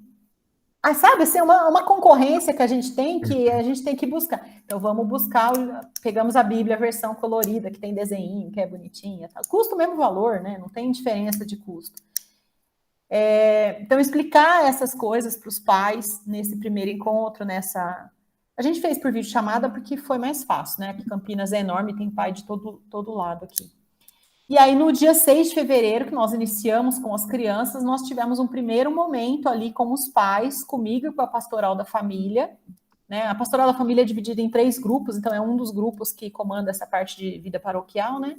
sabe, assim, uma concorrência que a gente tem que buscar. Então, vamos buscar, pegamos a Bíblia, a versão colorida, que tem desenho, que é bonitinha. Tá? Custa o mesmo valor, né? Não tem diferença de custo. Então, explicar essas coisas para os pais nesse primeiro encontro, A gente fez por videochamada porque foi mais fácil, né? Aqui Campinas é enorme, tem pai de todo lado aqui. E aí, no dia 6 de fevereiro, que nós iniciamos com as crianças, nós tivemos um primeiro momento ali com os pais, comigo e com a Pastoral da Família, né? A Pastoral da Família é dividida em 3 grupos, então é um dos grupos que comanda essa parte de vida paroquial, né?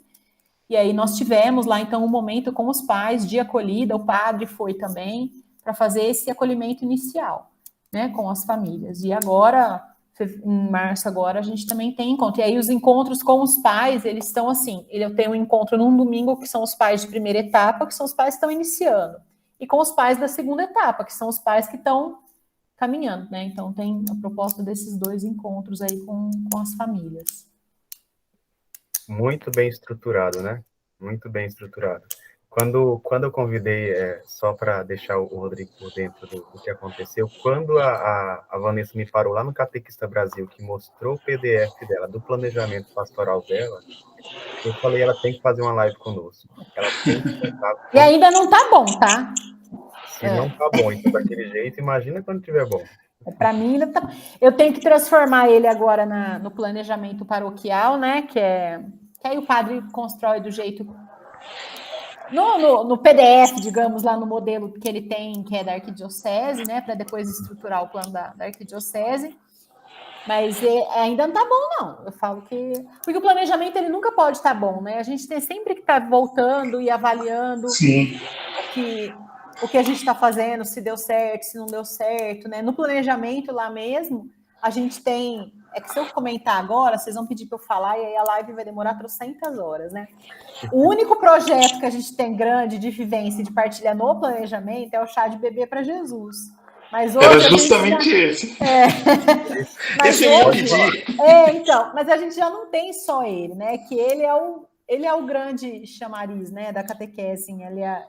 E aí nós tivemos lá, então, um momento com os pais de acolhida, o padre foi também, para fazer esse acolhimento inicial, né, com as famílias. E agora, em março agora, a gente também tem encontro. E aí os encontros com os pais, eles estão assim, eu tenho um encontro num domingo, que são os pais de primeira etapa, que são os pais que estão iniciando. e com os pais da segunda etapa, que são os pais que estão caminhando, né? Então tem a proposta desses 2 encontros aí com as famílias. Muito bem estruturado, né? Muito bem estruturado. Quando eu convidei, só para deixar o Rodrigo por dentro do que aconteceu, quando a Vanessa me parou lá no Catequista Brasil, que mostrou o PDF dela, do planejamento pastoral dela, eu falei, ela tem que fazer uma live conosco. Ela tem que contar E ainda não tá bom, tá? Se não tá bom, então daquele jeito, imagina quando tiver bom. Para mim, ainda tá... eu tenho que transformar ele agora no planejamento paroquial, né? Que aí o padre constrói do jeito. No PDF, digamos, lá no modelo que ele tem, que é da arquidiocese, né? Para depois estruturar o plano da arquidiocese. Mas ainda não tá bom, não. Eu falo que. Porque o planejamento ele nunca pode estar bom, né? A gente tem sempre que estar voltando e avaliando Sim. o que a gente está fazendo, se deu certo, se não deu certo, né? No planejamento lá mesmo, a gente tem. É que se eu comentar agora, vocês vão pedir para eu falar, e aí a live vai demorar 300 horas, né? O único projeto que a gente tem grande de vivência e de partilha no planejamento é o Chá de Bebê para Jesus. Mas hoje era justamente esse. Mas esse eu ia hoje, pedir. então, mas a gente já não tem só ele, né? Que ele é o grande chamariz, né, da catequese,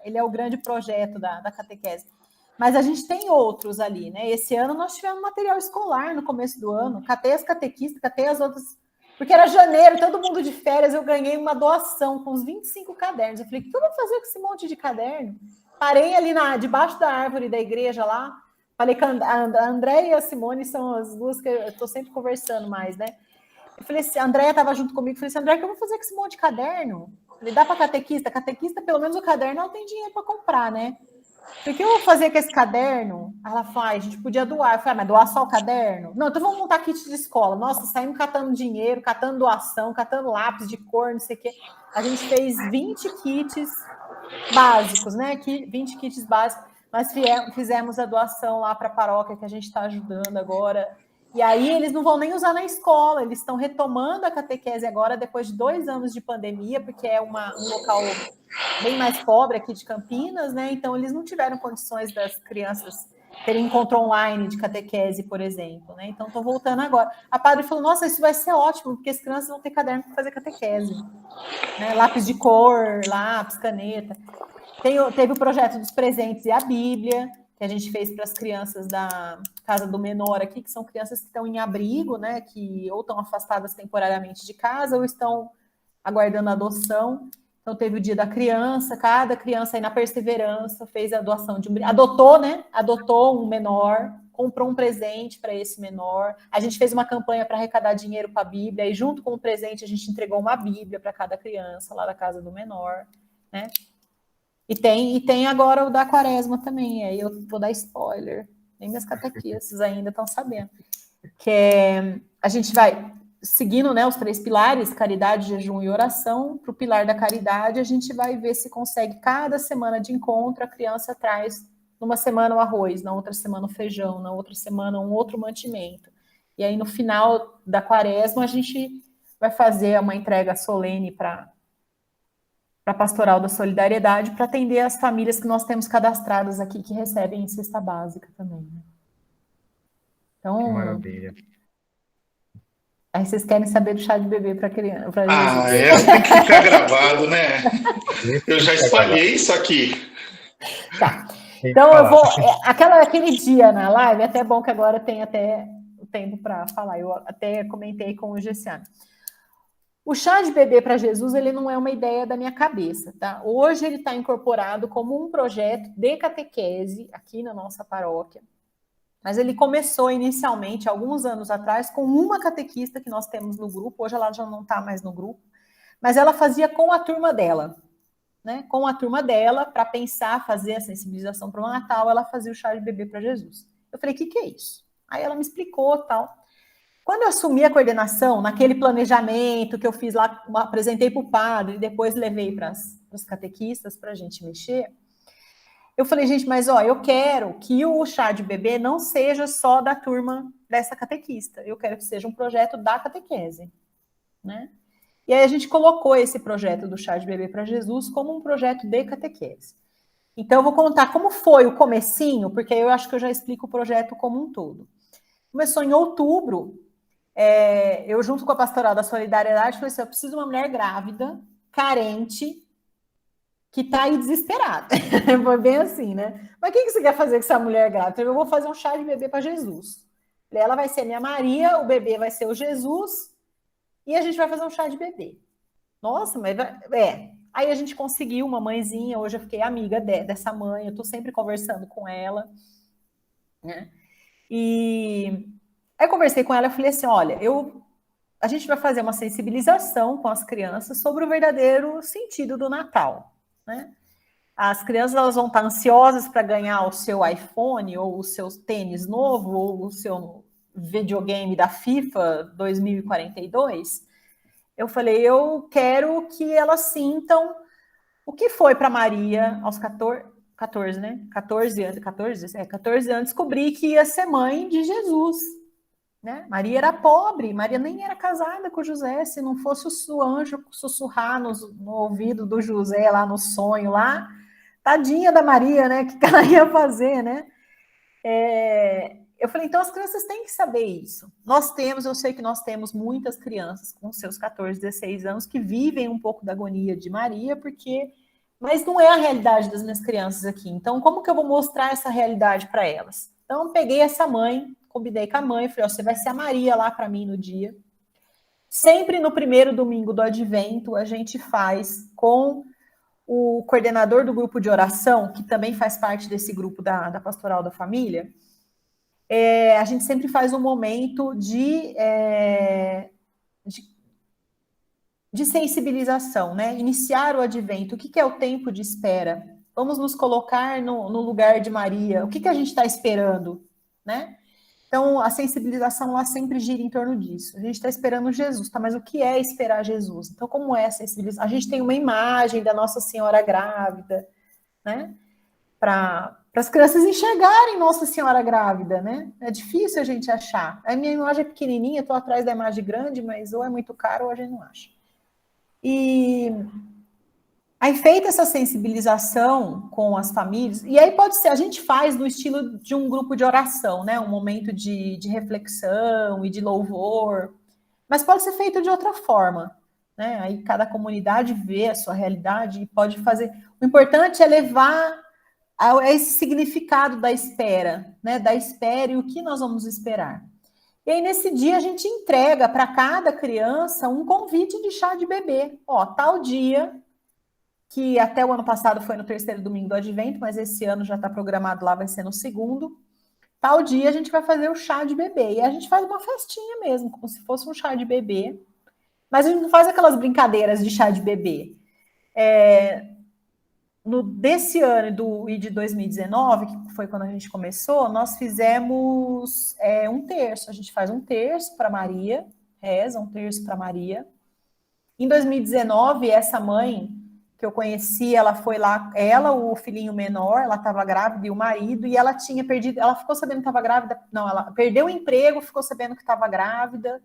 ele é o grande projeto da catequese. Mas a gente tem outros ali, né? Esse ano nós tivemos material escolar no começo do ano, catei as catequistas, catei as outras, porque era janeiro, todo mundo de férias, eu ganhei uma doação com uns 25 cadernos. Eu falei, o que eu vou fazer com esse monte de caderno? Parei ali debaixo da árvore da igreja lá, falei que a André e a Simone são as duas que eu estou sempre conversando mais, né? Eu falei assim, a Andréia estava junto comigo, falei assim, André, o que eu vou fazer com esse monte de caderno? Falei, dá para catequista? Catequista, pelo menos o caderno ela tem dinheiro para comprar, né? O que eu vou fazer com esse caderno? Ela falou, a gente podia doar. Eu falei, mas doar só o caderno? Não, então vamos montar kit de escola. Nossa, saímos catando dinheiro, catando doação, catando lápis de cor, não sei o quê. A gente fez 20 kits básicos, né? 20 kits básicos. Mas fizemos a doação lá para a paróquia que a gente está ajudando agora. E aí eles não vão nem usar na escola, eles estão retomando a catequese agora, depois de 2 anos de pandemia, porque é um local bem mais pobre aqui de Campinas, né? Então eles não tiveram condições das crianças terem encontro online de catequese, por exemplo, né? Então estão voltando agora. A padre falou, nossa, isso vai ser ótimo, porque as crianças vão ter caderno para fazer catequese. Né? Lápis de cor, lápis, caneta. Teve o projeto dos presentes e a Bíblia, que a gente fez para as crianças da Casa do Menor aqui, que são crianças que estão em abrigo, né? Que ou estão afastadas temporariamente de casa ou estão aguardando a adoção. Então teve o dia da criança, cada criança aí na perseverança fez a doação de adotou, né? Adotou um menor, comprou um presente para esse menor. A gente fez uma campanha para arrecadar dinheiro para a Bíblia e junto com o presente a gente entregou uma Bíblia para cada criança lá da Casa do Menor, né? E tem agora o da Quaresma também, aí eu vou dar spoiler, nem minhas catequistas ainda estão sabendo, que a gente vai seguindo, né, os 3 pilares, caridade, jejum e oração. Para o pilar da caridade, a gente vai ver se consegue, cada semana de encontro, a criança traz, numa semana o arroz, na outra semana o feijão, na outra semana um outro mantimento. E aí, no final da Quaresma, a gente vai fazer uma entrega solene para a Pastoral da Solidariedade, para atender as famílias que nós temos cadastradas aqui, que recebem cesta básica também. Né? Então, que maravilha. Aí vocês querem saber do chá de bebê para criança, para Jesus. Tem que ficar gravado, né? Eu já espalhei isso aqui. Tá. Então eu vou. Aquele dia na live, é até bom que agora tem até o tempo para falar. Eu até comentei com o Gessiano. O chá de bebê para Jesus, ele não é uma ideia da minha cabeça, tá? Hoje ele está incorporado como um projeto de catequese aqui na nossa paróquia. Mas ele começou inicialmente, alguns anos atrás, com uma catequista que nós temos no grupo. Hoje ela já não está mais no grupo. Mas ela fazia com a turma dela. Né? Com a turma dela, para pensar, fazer a sensibilização para o Natal, ela fazia o chá de bebê para Jesus. Eu falei, o que é isso? Aí ela me explicou tal. Quando eu assumi a coordenação, naquele planejamento que eu fiz lá, apresentei para o padre e depois levei para os catequistas para a gente mexer, eu falei, gente, mas eu quero que o chá de bebê não seja só da turma dessa catequista, eu quero que seja um projeto da catequese, né? E aí a gente colocou esse projeto do chá de bebê para Jesus como um projeto de catequese. Então, eu vou contar como foi o comecinho, porque aí eu acho que eu já explico o projeto como um todo. Começou em outubro, eu junto com a Pastoral da Solidariedade, falei assim, eu preciso de uma mulher grávida, carente, que está aí desesperada. Foi bem assim, né? Mas o que você quer fazer com essa mulher grávida? Eu vou fazer um chá de bebê para Jesus. Ela vai ser minha Maria, o bebê vai ser o Jesus, e a gente vai fazer um chá de bebê. Nossa, mas Aí a gente conseguiu uma mãezinha, hoje eu fiquei amiga dessa mãe, eu estou sempre conversando com ela, né? E aí eu conversei com ela e falei assim, olha, a gente vai fazer uma sensibilização com as crianças sobre o verdadeiro sentido do Natal, né? As crianças elas vão estar ansiosas para ganhar o seu iPhone, ou o seu tênis novo, ou o seu videogame da FIFA 2042. Eu falei, eu quero que elas sintam o que foi para Maria aos 14, né? 14 anos, descobrir que ia ser mãe de Jesus, né? Maria era pobre, Maria nem era casada com José, se não fosse o anjo sussurrar no ouvido do José lá no sonho lá, tadinha da Maria, né? O que ela ia fazer, né? Eu falei, então as crianças têm que saber isso. Eu sei que nós temos muitas crianças com seus 14, 16 anos que vivem um pouco da agonia de Maria, mas não é a realidade das minhas crianças aqui. Então, como que eu vou mostrar essa realidade para elas? Então, eu peguei essa mãe, combinei com a mãe, falei, você vai ser a Maria lá para mim no dia. Sempre no primeiro domingo do Advento, a gente faz com o coordenador do grupo de oração, que também faz parte desse grupo da Pastoral da Família, a gente sempre faz um momento de sensibilização, né? Iniciar o advento. O que é o tempo de espera? Vamos nos colocar no lugar de Maria. O que a gente está esperando, né? Então, a sensibilização lá sempre gira em torno disso. A gente está esperando Jesus, tá? Mas o que é esperar Jesus? Então, como é a sensibilização? A gente tem uma imagem da Nossa Senhora grávida, né? Para as crianças enxergarem Nossa Senhora grávida, né? É difícil a gente achar. A minha imagem é pequenininha, estou atrás da imagem grande, mas ou é muito caro ou a gente não acha. E aí, feita essa sensibilização com as famílias, e aí pode ser, a gente faz no estilo de um grupo de oração, né? Um momento de reflexão e de louvor, mas pode ser feito de outra forma, né? Aí cada comunidade vê a sua realidade e pode fazer. O importante é levar a esse significado da espera, né? Da espera e o que nós vamos esperar. E aí, nesse dia, a gente entrega para cada criança um convite de chá de bebê. Ó, tal dia, que até o ano passado foi no terceiro domingo do Advento, mas esse ano já está programado lá, vai ser no segundo. Tal dia a gente vai fazer o chá de bebê. E a gente faz uma festinha mesmo, como se fosse um chá de bebê. Mas a gente não faz aquelas brincadeiras de chá de bebê. Desse ano e de 2019, que foi quando a gente começou, nós fizemos um terço. A gente faz um terço para Maria, reza um terço para Maria. Em 2019, essa mãe que eu conheci, ela foi lá, o filhinho menor, ela estava grávida e o marido, e ela tinha perdido, ela ficou sabendo que estava grávida, não, ela perdeu o emprego, ficou sabendo que estava grávida,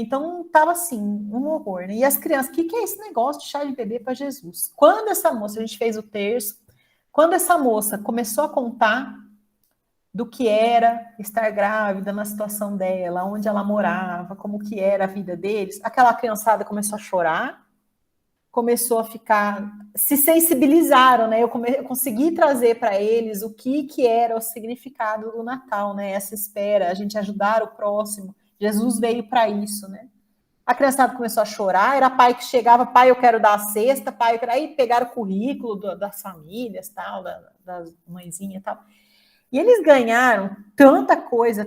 então estava assim, um horror, né? E as crianças, o que é esse negócio de chá de bebê para Jesus? Quando essa moça, a gente fez o terço, quando essa moça começou a contar do que era estar grávida na situação dela, onde ela morava, como que era a vida deles, aquela criançada começou a chorar, começou a ficar, se sensibilizaram, né? Eu consegui trazer para eles o que era o significado do Natal, né? Essa espera, a gente ajudar o próximo. Jesus veio para isso, né? A criançada começou a chorar, era pai que chegava, pai, eu quero dar a cesta, pai, eu quero... Aí pegaram o currículo das famílias, tal, das mãezinhas e tal. E eles ganharam tanta coisa,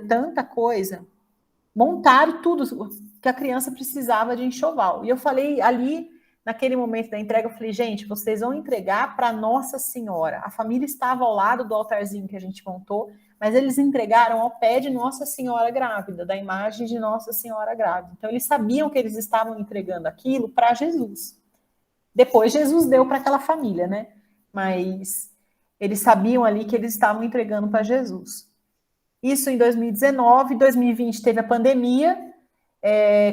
montaram tudo que a criança precisava de enxoval. E eu falei ali, naquele momento da entrega, eu falei, gente, vocês vão entregar para Nossa Senhora. A família estava ao lado do altarzinho que a gente montou, mas eles entregaram ao pé de Nossa Senhora grávida, da imagem de Nossa Senhora grávida. Então, eles sabiam que eles estavam entregando aquilo para Jesus. Depois, Jesus deu para aquela família, né? Mas eles sabiam ali que eles estavam entregando para Jesus. Isso em 2019, 2020 teve a pandemia.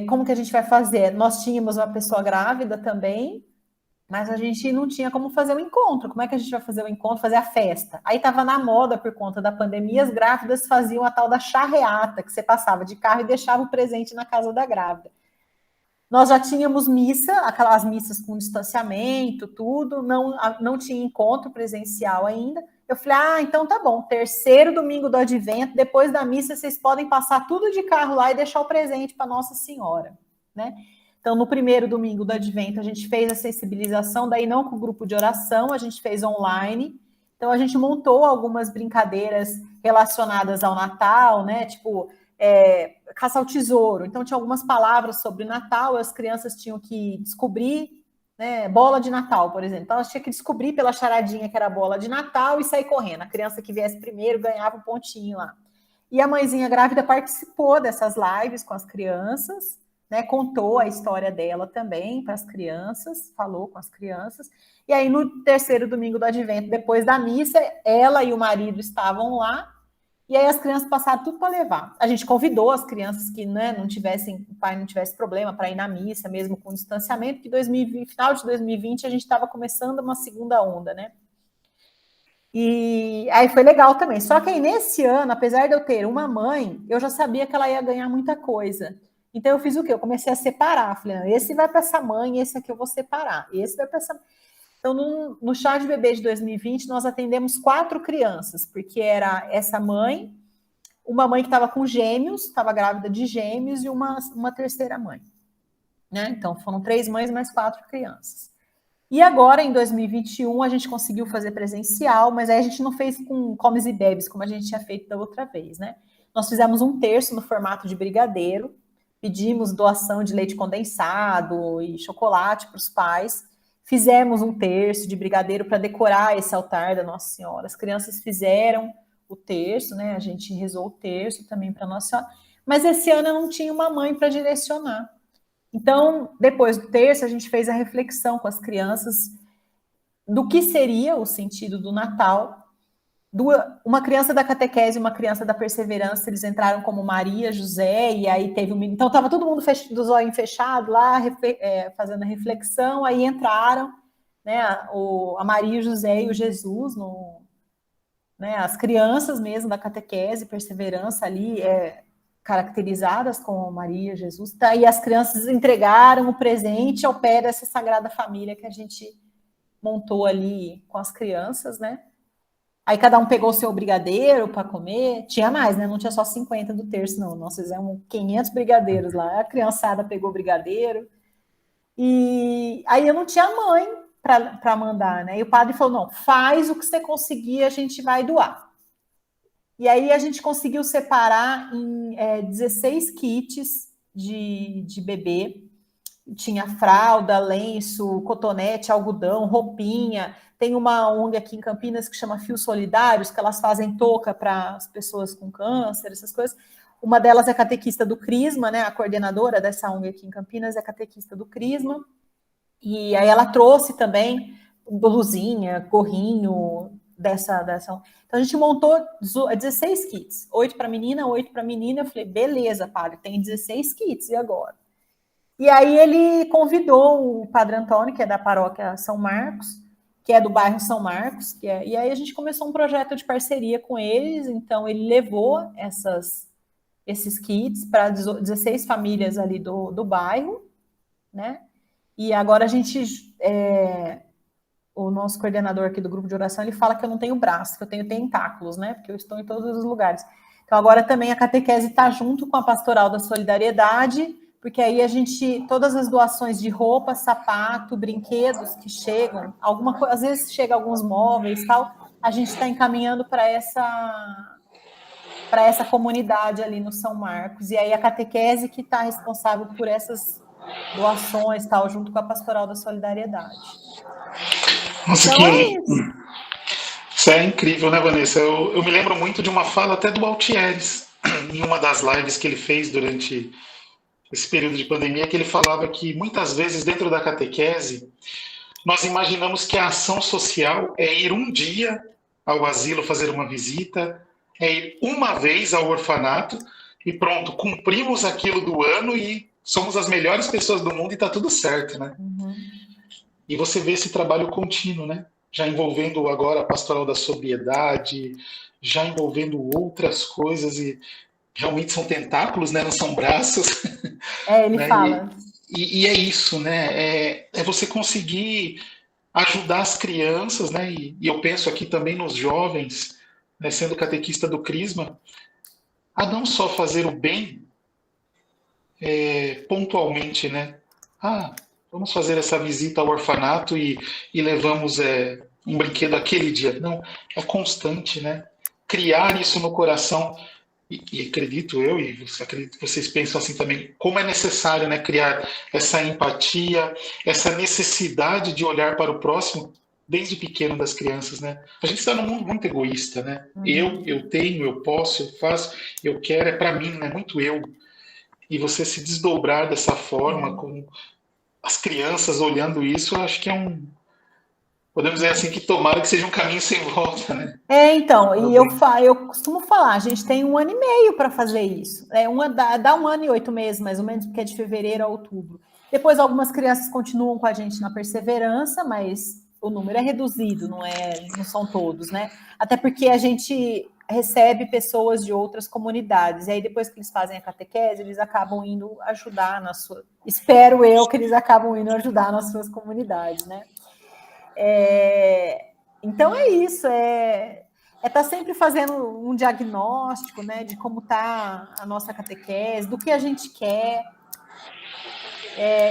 Como que a gente vai fazer? Nós tínhamos uma pessoa grávida também, Mas a gente não tinha como fazer o encontro. Como é que a gente vai fazer o encontro, fazer a festa? Aí estava na moda, por conta da pandemia, as grávidas faziam a tal da charreata, que você passava de carro e deixava o presente na casa da grávida. Nós já tínhamos missa, aquelas missas com distanciamento, tudo, não tinha encontro presencial ainda. Eu falei, então tá bom, terceiro domingo do Advento, depois da missa, vocês podem passar tudo de carro lá e deixar o presente para Nossa Senhora, né? Então, no primeiro domingo do Advento, a gente fez a sensibilização, daí não com o grupo de oração, a gente fez online. Então, a gente montou algumas brincadeiras relacionadas ao Natal, né? Tipo, caça ao tesouro. Então, tinha algumas palavras sobre Natal, as crianças tinham que descobrir, né? Bola de Natal, por exemplo. Então, elas tinham que descobrir pela charadinha que era bola de Natal e sair correndo. A criança que viesse primeiro ganhava um pontinho lá. E a mãezinha grávida participou dessas lives com as crianças, né, contou a história dela também para as crianças, falou com as crianças. E aí, no terceiro domingo do Advento, depois da missa, ela e o marido estavam lá, e aí as crianças passaram tudo para levar. A gente convidou as crianças que, né, o pai não tivesse problema para ir na missa, mesmo com distanciamento, que final de 2020 a gente estava começando uma segunda onda, né? E aí foi legal também. Só que aí, nesse ano, apesar de eu ter uma mãe, eu já sabia que ela ia ganhar muita coisa. Então, eu fiz o quê? Eu comecei a separar. Falei, não, esse vai para essa mãe, esse aqui eu vou separar. Esse vai para essa... Então, no chá de bebê de 2020, nós atendemos 4 crianças, porque era essa mãe, uma mãe que estava com gêmeos, estava grávida de gêmeos, e uma terceira mãe. Né? Então, foram 3 mães mais 4 crianças. E agora, em 2021, a gente conseguiu fazer presencial, mas aí a gente não fez com comes e bebes, como a gente tinha feito da outra vez, né? Nós fizemos um terço no formato de brigadeiro, pedimos doação de leite condensado e chocolate para os pais, fizemos um terço de brigadeiro para decorar esse altar da Nossa Senhora. As crianças fizeram o terço, né? A gente rezou o terço também para Nossa Senhora, mas esse ano eu não tinha uma mãe para direcionar. Então, depois do terço, a gente fez a reflexão com as crianças do que seria o sentido do Natal. Uma criança da catequese e uma criança da perseverança, eles entraram como Maria, José, e aí teve um... Então, estava todo mundo do zóio fechado lá, fazendo a reflexão, aí entraram, né, a Maria, o José e o Jesus, né, as crianças mesmo da catequese, perseverança ali, caracterizadas como Maria, Jesus, tá? E as crianças entregaram o presente ao pé dessa Sagrada Família que a gente montou ali com as crianças, né? Aí cada um pegou o seu brigadeiro para comer. Tinha mais, né? Não tinha só 50 do terço, não. Nós fizemos 500 brigadeiros lá. A criançada pegou brigadeiro. E aí eu não tinha mãe para mandar, né? E o padre falou, não, faz o que você conseguir, a gente vai doar. E aí a gente conseguiu separar em 16 kits de bebê. Tinha fralda, lenço, cotonete, algodão, roupinha. Tem uma ONG aqui em Campinas que chama Fios Solidários, que elas fazem touca para as pessoas com câncer, essas coisas. Uma delas é catequista do Crisma, né? A coordenadora dessa ONG aqui em Campinas é catequista do Crisma. E aí ela trouxe também blusinha, gorrinho dessa. Então a gente montou 16 kits, 8 para menina, 8 para menina. Eu falei, beleza, padre, tem 16 kits, e agora? E aí ele convidou o Padre Antônio, que é da paróquia São Marcos, que é do bairro São Marcos, e aí a gente começou um projeto de parceria com eles. Então ele levou esses kits para 16 famílias ali do bairro, né? E agora a gente, o nosso coordenador aqui do grupo de oração, ele fala que eu não tenho braço, que eu tenho tentáculos, né? Porque eu estou em todos os lugares. Então agora também a catequese está junto com a Pastoral da Solidariedade, porque aí todas as doações de roupa, sapato, brinquedos que chegam, às vezes chega alguns móveis e tal, a gente está encaminhando para essa comunidade ali no São Marcos. E aí a catequese que está responsável por essas doações, tal, junto com a Pastoral da Solidariedade. Nossa, então, isso é incrível, né, Vanessa? Eu me lembro muito de uma fala até do Altieres, em uma das lives que ele fez durante esse período de pandemia, que ele falava que muitas vezes dentro da catequese nós imaginamos que a ação social é ir um dia ao asilo fazer uma visita, é ir uma vez ao orfanato e pronto, cumprimos aquilo do ano e somos as melhores pessoas do mundo e está tudo certo, né? Uhum. E você vê esse trabalho contínuo, né? Já envolvendo agora a pastoral da sobriedade, já envolvendo outras coisas, e realmente são tentáculos, né? Não são braços. Ele Né? fala. E é isso, né? É você conseguir ajudar as crianças, né? E eu penso aqui também nos jovens, né, sendo catequista do Crisma, a não só fazer o bem pontualmente, né? Ah, vamos fazer essa visita ao orfanato e levamos um brinquedo aquele dia. Não, é constante, né? Criar isso no coração. E acredito eu, e acredito que vocês pensam assim também, como é necessário, né, criar essa empatia, essa necessidade de olhar para o próximo desde pequeno das crianças, né? A gente está num mundo muito egoísta, né? Eu tenho, eu posso, eu faço, eu quero, é para mim, né? Muito eu. E você se desdobrar dessa forma, com as crianças olhando isso, eu acho que podemos dizer assim, que tomara que seja um caminho sem volta, né? Então, e eu costumo falar, a gente tem 1 ano e meio para fazer isso. Dá 1 ano e 8 meses, mais ou menos, porque é de fevereiro a outubro. Depois, algumas crianças continuam com a gente na perseverança, mas o número é reduzido, não são todos, né? Até porque a gente recebe pessoas de outras comunidades, e aí depois que eles fazem a catequese, eles acabam indo ajudar na sua... Espero eu que eles acabam indo ajudar nas suas comunidades, né? Então é isso, tá sempre fazendo um diagnóstico, né, de como tá a nossa catequese, do que a gente quer.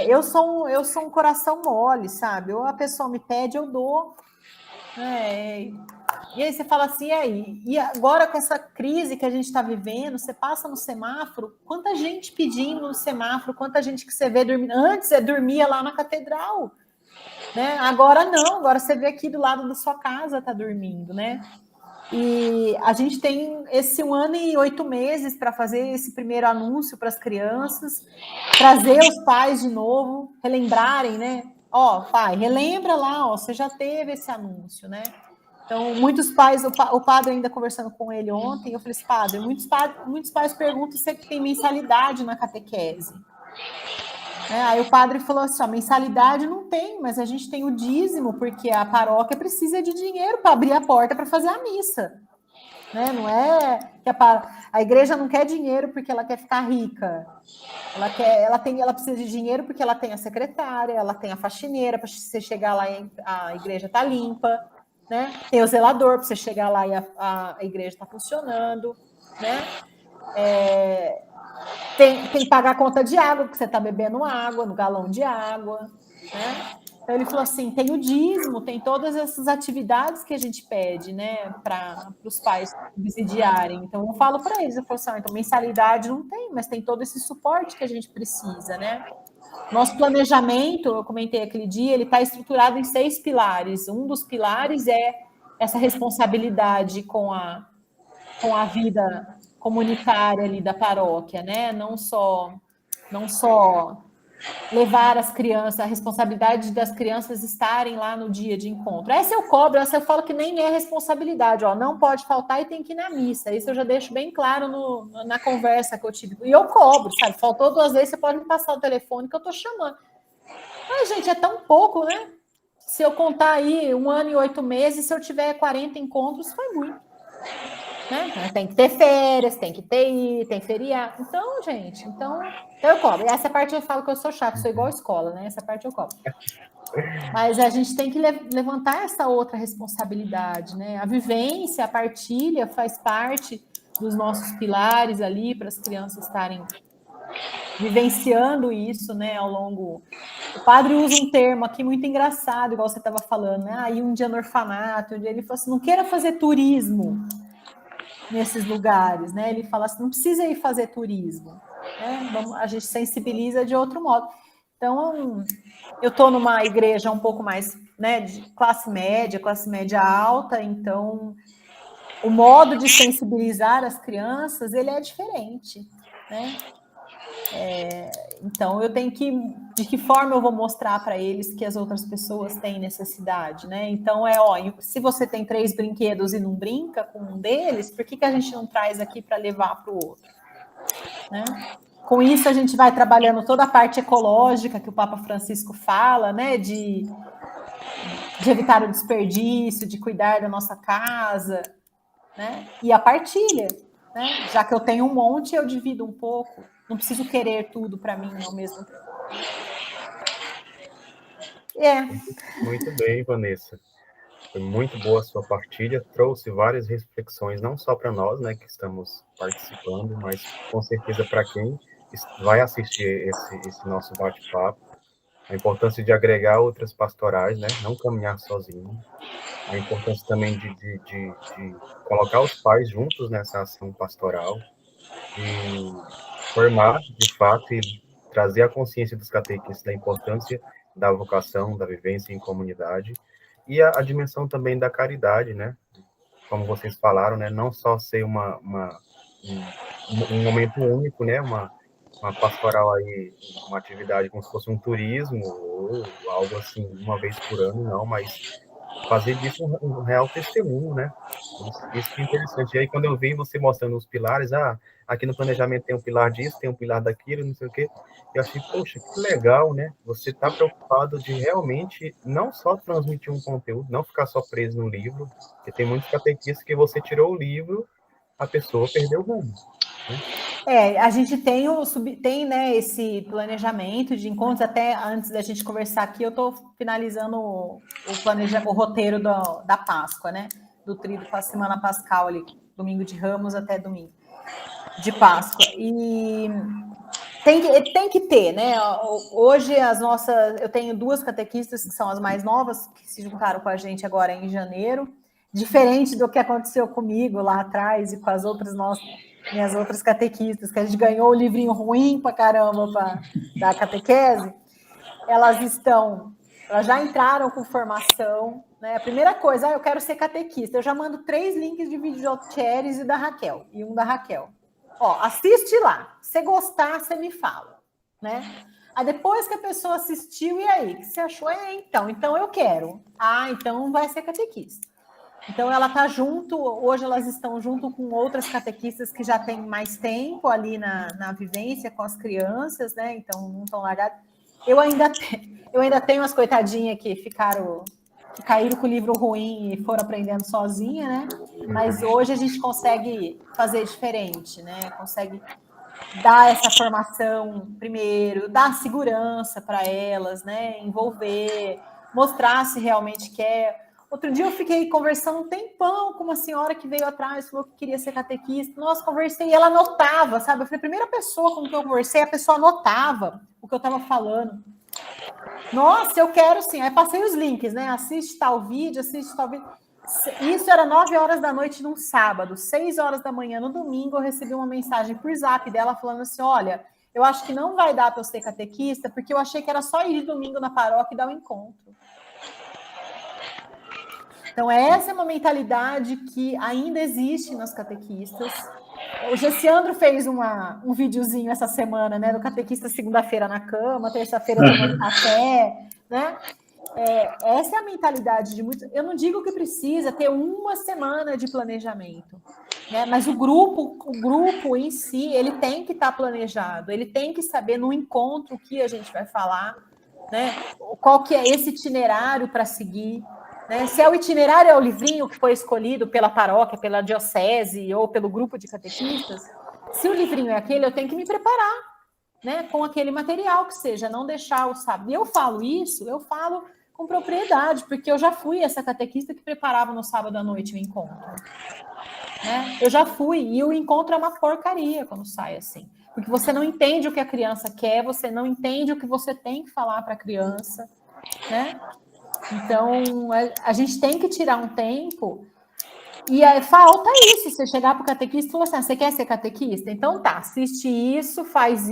Eu sou um coração mole, sabe? Ou a pessoa me pede, eu dou. E aí você fala assim, e agora com essa crise que a gente está vivendo, você passa no semáforo, quanta gente pedindo no semáforo, quanta gente que você vê dormindo. Antes dormia lá na catedral. Né? Agora não, agora você vê aqui do lado da sua casa, tá dormindo, né? E a gente tem esse 1 ano e 8 meses para fazer esse primeiro anúncio para as crianças, trazer os pais de novo, relembrarem, né? Pai, relembra lá, você já teve esse anúncio, né? Então, muitos pais, o padre ainda conversando com ele ontem, eu falei assim, padre, muitos pais perguntam se tem mensalidade na catequese. Aí o padre falou assim, mensalidade não tem, mas a gente tem o dízimo, porque a paróquia precisa de dinheiro para abrir a porta para fazer a missa. Né? Não é que a igreja não quer dinheiro porque ela quer ficar rica. Ela precisa de dinheiro porque ela tem a secretária, ela tem a faxineira, para você chegar lá e a igreja está limpa, né? Tem o zelador para você chegar lá e a igreja está funcionando, né? Tem que pagar a conta de água, porque você está bebendo água, no galão de água, né? Então ele falou assim, tem o dízimo, tem todas essas atividades que a gente pede, né, para os pais subsidiarem. Então eu falo para eles, eu falo assim, então mensalidade não tem, mas tem todo esse suporte que a gente precisa, né? Nosso planejamento, eu comentei aquele dia, ele está estruturado em 6 pilares. Um dos pilares é essa responsabilidade com a vida comunitária ali da paróquia, né? Não só levar as crianças, a responsabilidade das crianças estarem lá no dia de encontro. Essa eu cobro, essa eu falo que nem é responsabilidade, não pode faltar e tem que ir na missa. Isso eu já deixo bem claro na conversa que eu tive. E eu cobro, sabe? Faltou 2 vezes, você pode me passar o telefone que eu tô chamando. Mas, gente, é tão pouco, né? Se eu contar aí 1 ano e 8 meses, se eu tiver 40 encontros, foi muito. Né? Tem que ter férias, tem que ter tem feriado. Então, gente, eu cobro. Essa parte eu falo que eu sou chata, sou igual a escola, né? Essa parte eu cobro. Mas a gente tem que levantar essa outra responsabilidade, né? A vivência, a partilha faz parte dos nossos pilares ali para as crianças estarem vivenciando isso, né, ao longo... O padre usa um termo aqui muito engraçado, igual você estava falando, né? Aí um dia no orfanato, ele falou assim, não queira fazer turismo nesses lugares, né? Ele fala assim, não precisa ir fazer turismo, né? A gente sensibiliza de outro modo. Então, eu estou numa igreja um pouco mais, né, de classe média alta, então o modo de sensibilizar as crianças, ele é diferente, né? Então, eu tenho que... De que forma eu vou mostrar para eles que as outras pessoas têm necessidade, né? Então, se você tem 3 brinquedos e não brinca com um deles, por que a gente não traz aqui para levar para o outro? Né? Com isso, a gente vai trabalhando toda a parte ecológica que o Papa Francisco fala, né? De de evitar o desperdício, de cuidar da nossa casa, né? E a partilha, né? Já que eu tenho um monte, eu divido um pouco. Não preciso querer tudo para mim ao mesmo tempo. Muito bem, Vanessa. Foi muito boa a sua partilha, trouxe várias reflexões, não só para nós, né, que estamos participando, mas com certeza para quem vai assistir esse nosso bate-papo. A importância de agregar outras pastorais, né, não caminhar sozinho. A importância também de colocar os pais juntos nessa ação pastoral, de formar, de fato, e trazer a consciência dos catequistas da importância da vocação, da vivência em comunidade, e a dimensão também da caridade, né? Como vocês falaram, né? Não só ser um momento único, né? Uma pastoral aí, uma atividade como se fosse um turismo ou algo assim, uma vez por ano, não, mas fazer disso um real testemunho, né? Isso que é interessante. E aí, quando eu vi você mostrando os pilares, aqui no planejamento tem um pilar disso, tem um pilar daquilo, não sei o quê, eu achei, poxa, que legal, né? Você está preocupado de realmente não só transmitir um conteúdo, não ficar só preso no livro, porque tem muitos catequistas que você tirou o livro, a pessoa perdeu o rumo. Né? A gente tem né, esse planejamento de encontros, até antes da gente conversar aqui, eu estou finalizando o roteiro da Páscoa, né? Do tríduo para a Semana Pascal ali, domingo de Ramos até domingo de Páscoa. E tem que ter, né? Hoje eu tenho 2 catequistas que são as mais novas, que se juntaram com a gente agora em janeiro, diferente do que aconteceu comigo lá atrás e com as outras minhas outras catequistas, que a gente ganhou o livrinho ruim pra caramba da catequese. Elas já entraram com formação, né? A primeira coisa, eu quero ser catequista. Eu já mando 3 links de vídeo do Thieres e da Raquel, e um da Raquel. Ó, assiste lá. Se gostar, você me fala, né? Aí depois que a pessoa assistiu, e aí? O que você achou? Então eu quero. Então vai ser catequista. Então ela está hoje elas estão junto com outras catequistas que já têm mais tempo ali na vivência com as crianças, né? Então não estão largadas. Eu ainda tenho umas coitadinhas que caíram com o livro ruim e foram aprendendo sozinha, né? Mas hoje a gente consegue fazer diferente, né? Consegue dar essa formação primeiro, dar segurança para elas, né? Envolver, mostrar se realmente quer. Outro dia eu fiquei conversando um tempão com uma senhora que veio atrás, falou que queria ser catequista. Nossa, conversei e ela anotava, sabe? Eu falei, a primeira pessoa com que eu conversei, a pessoa anotava o que eu estava falando. Nossa, eu quero sim. Aí passei os links, né? Assiste tal vídeo. Isso era 9h da noite num sábado, 6h da manhã no domingo, eu recebi uma mensagem por zap dela falando assim, olha, eu acho que não vai dar para eu ser catequista, porque eu achei que era só ir de domingo na paróquia e dar um encontro. Então, essa é uma mentalidade que ainda existe nas catequistas. O Gessiandro fez um videozinho essa semana, né, do catequista segunda-feira na cama, terça-feira tomando café, né? Essa é a mentalidade de muitos. Eu não digo que precisa ter uma semana de planejamento, né? Mas o grupo em si, ele tem que estar planejado, ele tem que saber no encontro o que a gente vai falar, né? Qual que é esse itinerário para seguir, né? Se o itinerário é o livrinho que foi escolhido pela paróquia, pela diocese ou pelo grupo de catequistas, se o livrinho é aquele, eu tenho que me preparar, né? Com aquele material que seja, não deixar o sábado. E eu falo com propriedade, porque eu já fui essa catequista que preparava no sábado à noite o encontro. Né? Eu já fui, e o encontro é uma porcaria quando sai assim. Porque você não entende o que a criança quer, você não entende o que você tem que falar para a criança, né? Então, a gente tem que tirar um tempo, e falta isso, você chegar para o catequista e falar assim, você quer ser catequista? Então tá, assiste isso, faz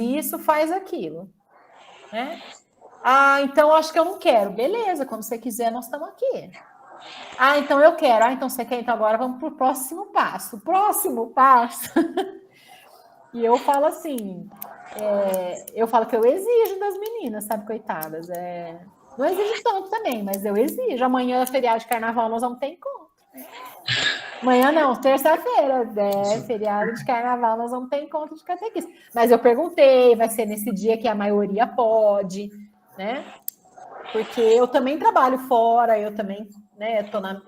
aquilo. Né? Então acho que eu não quero. Beleza, quando você quiser, nós estamos aqui. Então eu quero. Então você quer? Então agora vamos para o próximo passo. Próximo passo. E eu falo assim, eu falo que eu exijo das meninas, sabe, coitadas. Não exijo tanto também, mas eu exijo. Amanhã é feriado de carnaval, nós vamos ter encontro. Amanhã não, terça-feira, feriado de carnaval, nós vamos ter encontro de catequista. Mas eu perguntei, vai ser nesse dia que a maioria pode, né? Porque eu também trabalho fora, eu também, né,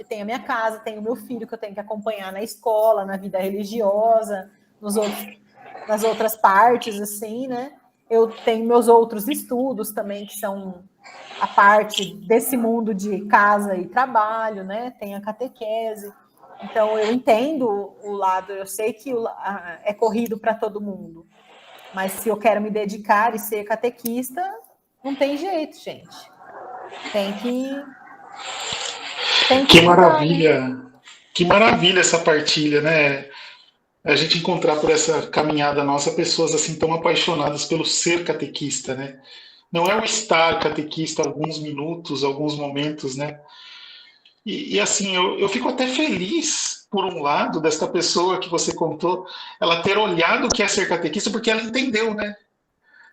tenho a minha casa, tenho meu filho que eu tenho que acompanhar na escola, na vida religiosa, nas outras partes, assim, né? Eu tenho meus outros estudos também, que são a parte desse mundo de casa e trabalho, né? Tem a catequese. Então, eu entendo o lado, eu sei que é corrido para todo mundo. Mas se eu quero me dedicar e ser catequista, não tem jeito, gente. Tem que Que estudar, né? maravilha! Que maravilha essa partilha, né? A gente encontrar por essa caminhada nossa pessoas assim tão apaixonadas pelo ser catequista, né? Não é o estar catequista alguns minutos, alguns momentos, né? E assim, eu fico até feliz, por um lado, desta pessoa que você contou, ela ter olhado o que é ser catequista, porque ela entendeu, né?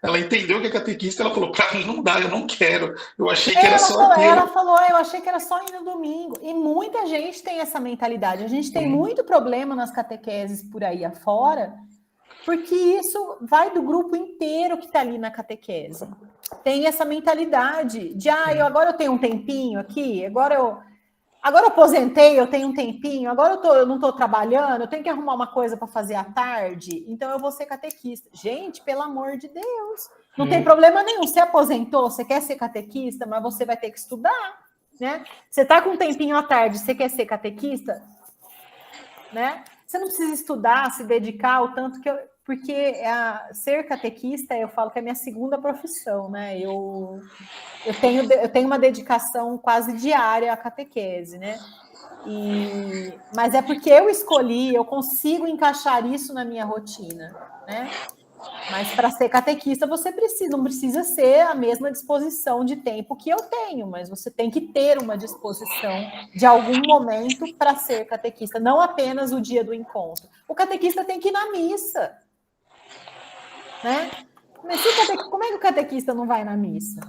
Ela entendeu que é catequista, ela falou, pra mim não dá, eu não quero. Eu achei que era só Ela aquilo. falou, eu achei que era só ir no domingo. E muita gente tem essa mentalidade. A gente tem muito problema nas catequeses por aí afora, porque isso vai do grupo inteiro que está ali na catequese. Tem essa mentalidade de, agora eu tenho um tempinho aqui, agora eu aposentei, eu tenho um tempinho, agora eu não estou trabalhando, eu tenho que arrumar uma coisa para fazer à tarde, então eu vou ser catequista. Gente, pelo amor de Deus, não tem problema nenhum. Você aposentou, você quer ser catequista, mas você vai ter que estudar, né? Você está com um tempinho à tarde, você quer ser catequista, né? Você não precisa estudar, se dedicar o tanto que porque ser catequista, eu falo que é a minha segunda profissão, né? Eu tenho uma dedicação quase diária à catequese, né? Mas é porque eu escolhi, eu consigo encaixar isso na minha rotina, né? Mas para ser catequista, você não precisa ser a mesma disposição de tempo que eu tenho, mas você tem que ter uma disposição de algum momento para ser catequista, não apenas o dia do encontro. O catequista tem que ir na missa, né? Mas como é que o catequista não vai na missa?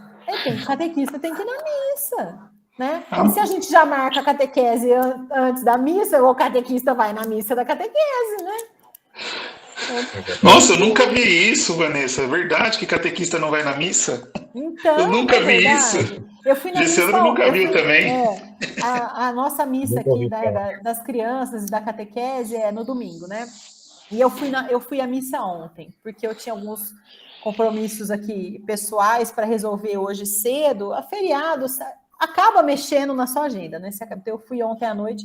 O catequista tem que ir na missa, né? E se a gente já marca a catequese antes da missa, o catequista vai na missa da catequese, né? Nossa, eu nunca vi isso, Vanessa. É verdade que catequista não vai na missa? Então, Eu nunca vi verdade. isso. Eu fui na missa. Alessandro nunca viu também. A nossa missa aqui das crianças e da catequese é no domingo, né? E eu fui à missa ontem, porque eu tinha alguns compromissos aqui pessoais para resolver hoje cedo. A feriado acaba mexendo na sua agenda, né? Então, eu fui ontem à noite.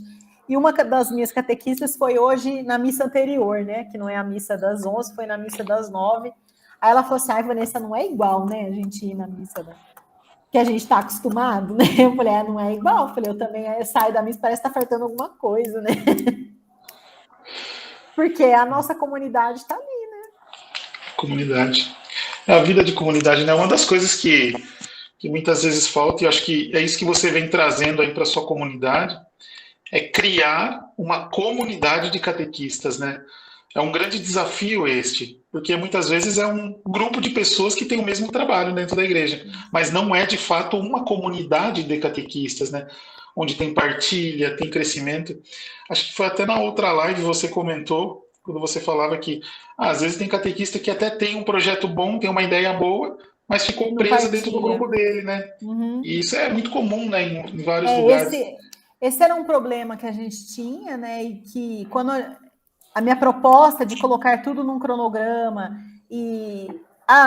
E uma das minhas catequistas foi hoje na missa anterior, né? Que não é a missa das 11, foi na missa das 9. Aí ela falou assim, Vanessa, não é igual, né? A gente ir na missa que a gente está acostumado, né? Eu falei, não é igual. Eu falei, eu saio da missa, parece que está faltando alguma coisa, né? Porque a nossa comunidade está ali, né? Comunidade. A vida de comunidade, né? Uma das coisas que muitas vezes falta, e acho que é isso que você vem trazendo aí para sua comunidade, é criar uma comunidade de catequistas, né? É um grande desafio este, porque muitas vezes é um grupo de pessoas que tem o mesmo trabalho dentro da igreja, mas não é de fato uma comunidade de catequistas, né? Onde tem partilha, tem crescimento. Acho que foi até na outra live você comentou, quando você falava que às vezes tem catequista que até tem um projeto bom, tem uma ideia boa, mas ficou preso dentro do grupo dele, né? E isso é muito comum, né, em vários lugares. Esse era um problema que a gente tinha, né? E que quando a minha proposta de colocar tudo num cronograma e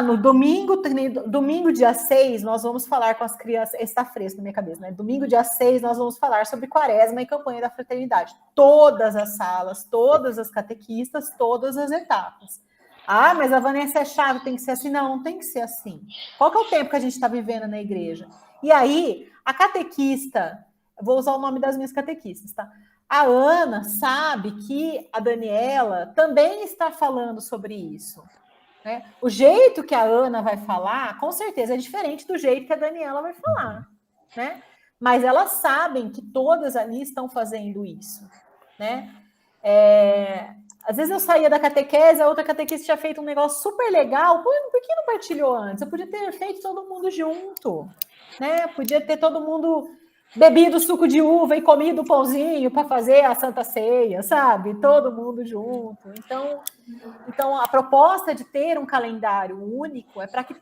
no domingo dia 6, nós vamos falar com as crianças, está fresco na minha cabeça, né? Domingo dia 6, nós vamos falar sobre Quaresma e campanha da fraternidade. Todas as salas, todas as catequistas, todas as etapas. Mas a Vanessa é chata, tem que ser assim. Não tem que ser assim. Qual que é o tempo que a gente está vivendo na igreja? E aí, a catequista, vou usar o nome das minhas catequistas, tá? A Ana sabe que a Daniela também está falando sobre isso, né? O jeito que a Ana vai falar, com certeza, é diferente do jeito que a Daniela vai falar, né? Mas elas sabem que todas ali estão fazendo isso, né? Às vezes eu saía da catequese, a outra catequista tinha feito um negócio super legal, por que não partilhou antes? Eu podia ter feito todo mundo junto, né? Podia ter todo mundo bebido suco de uva e comido pãozinho para fazer a Santa Ceia, sabe? Todo mundo junto. Então a proposta de ter um calendário único é para que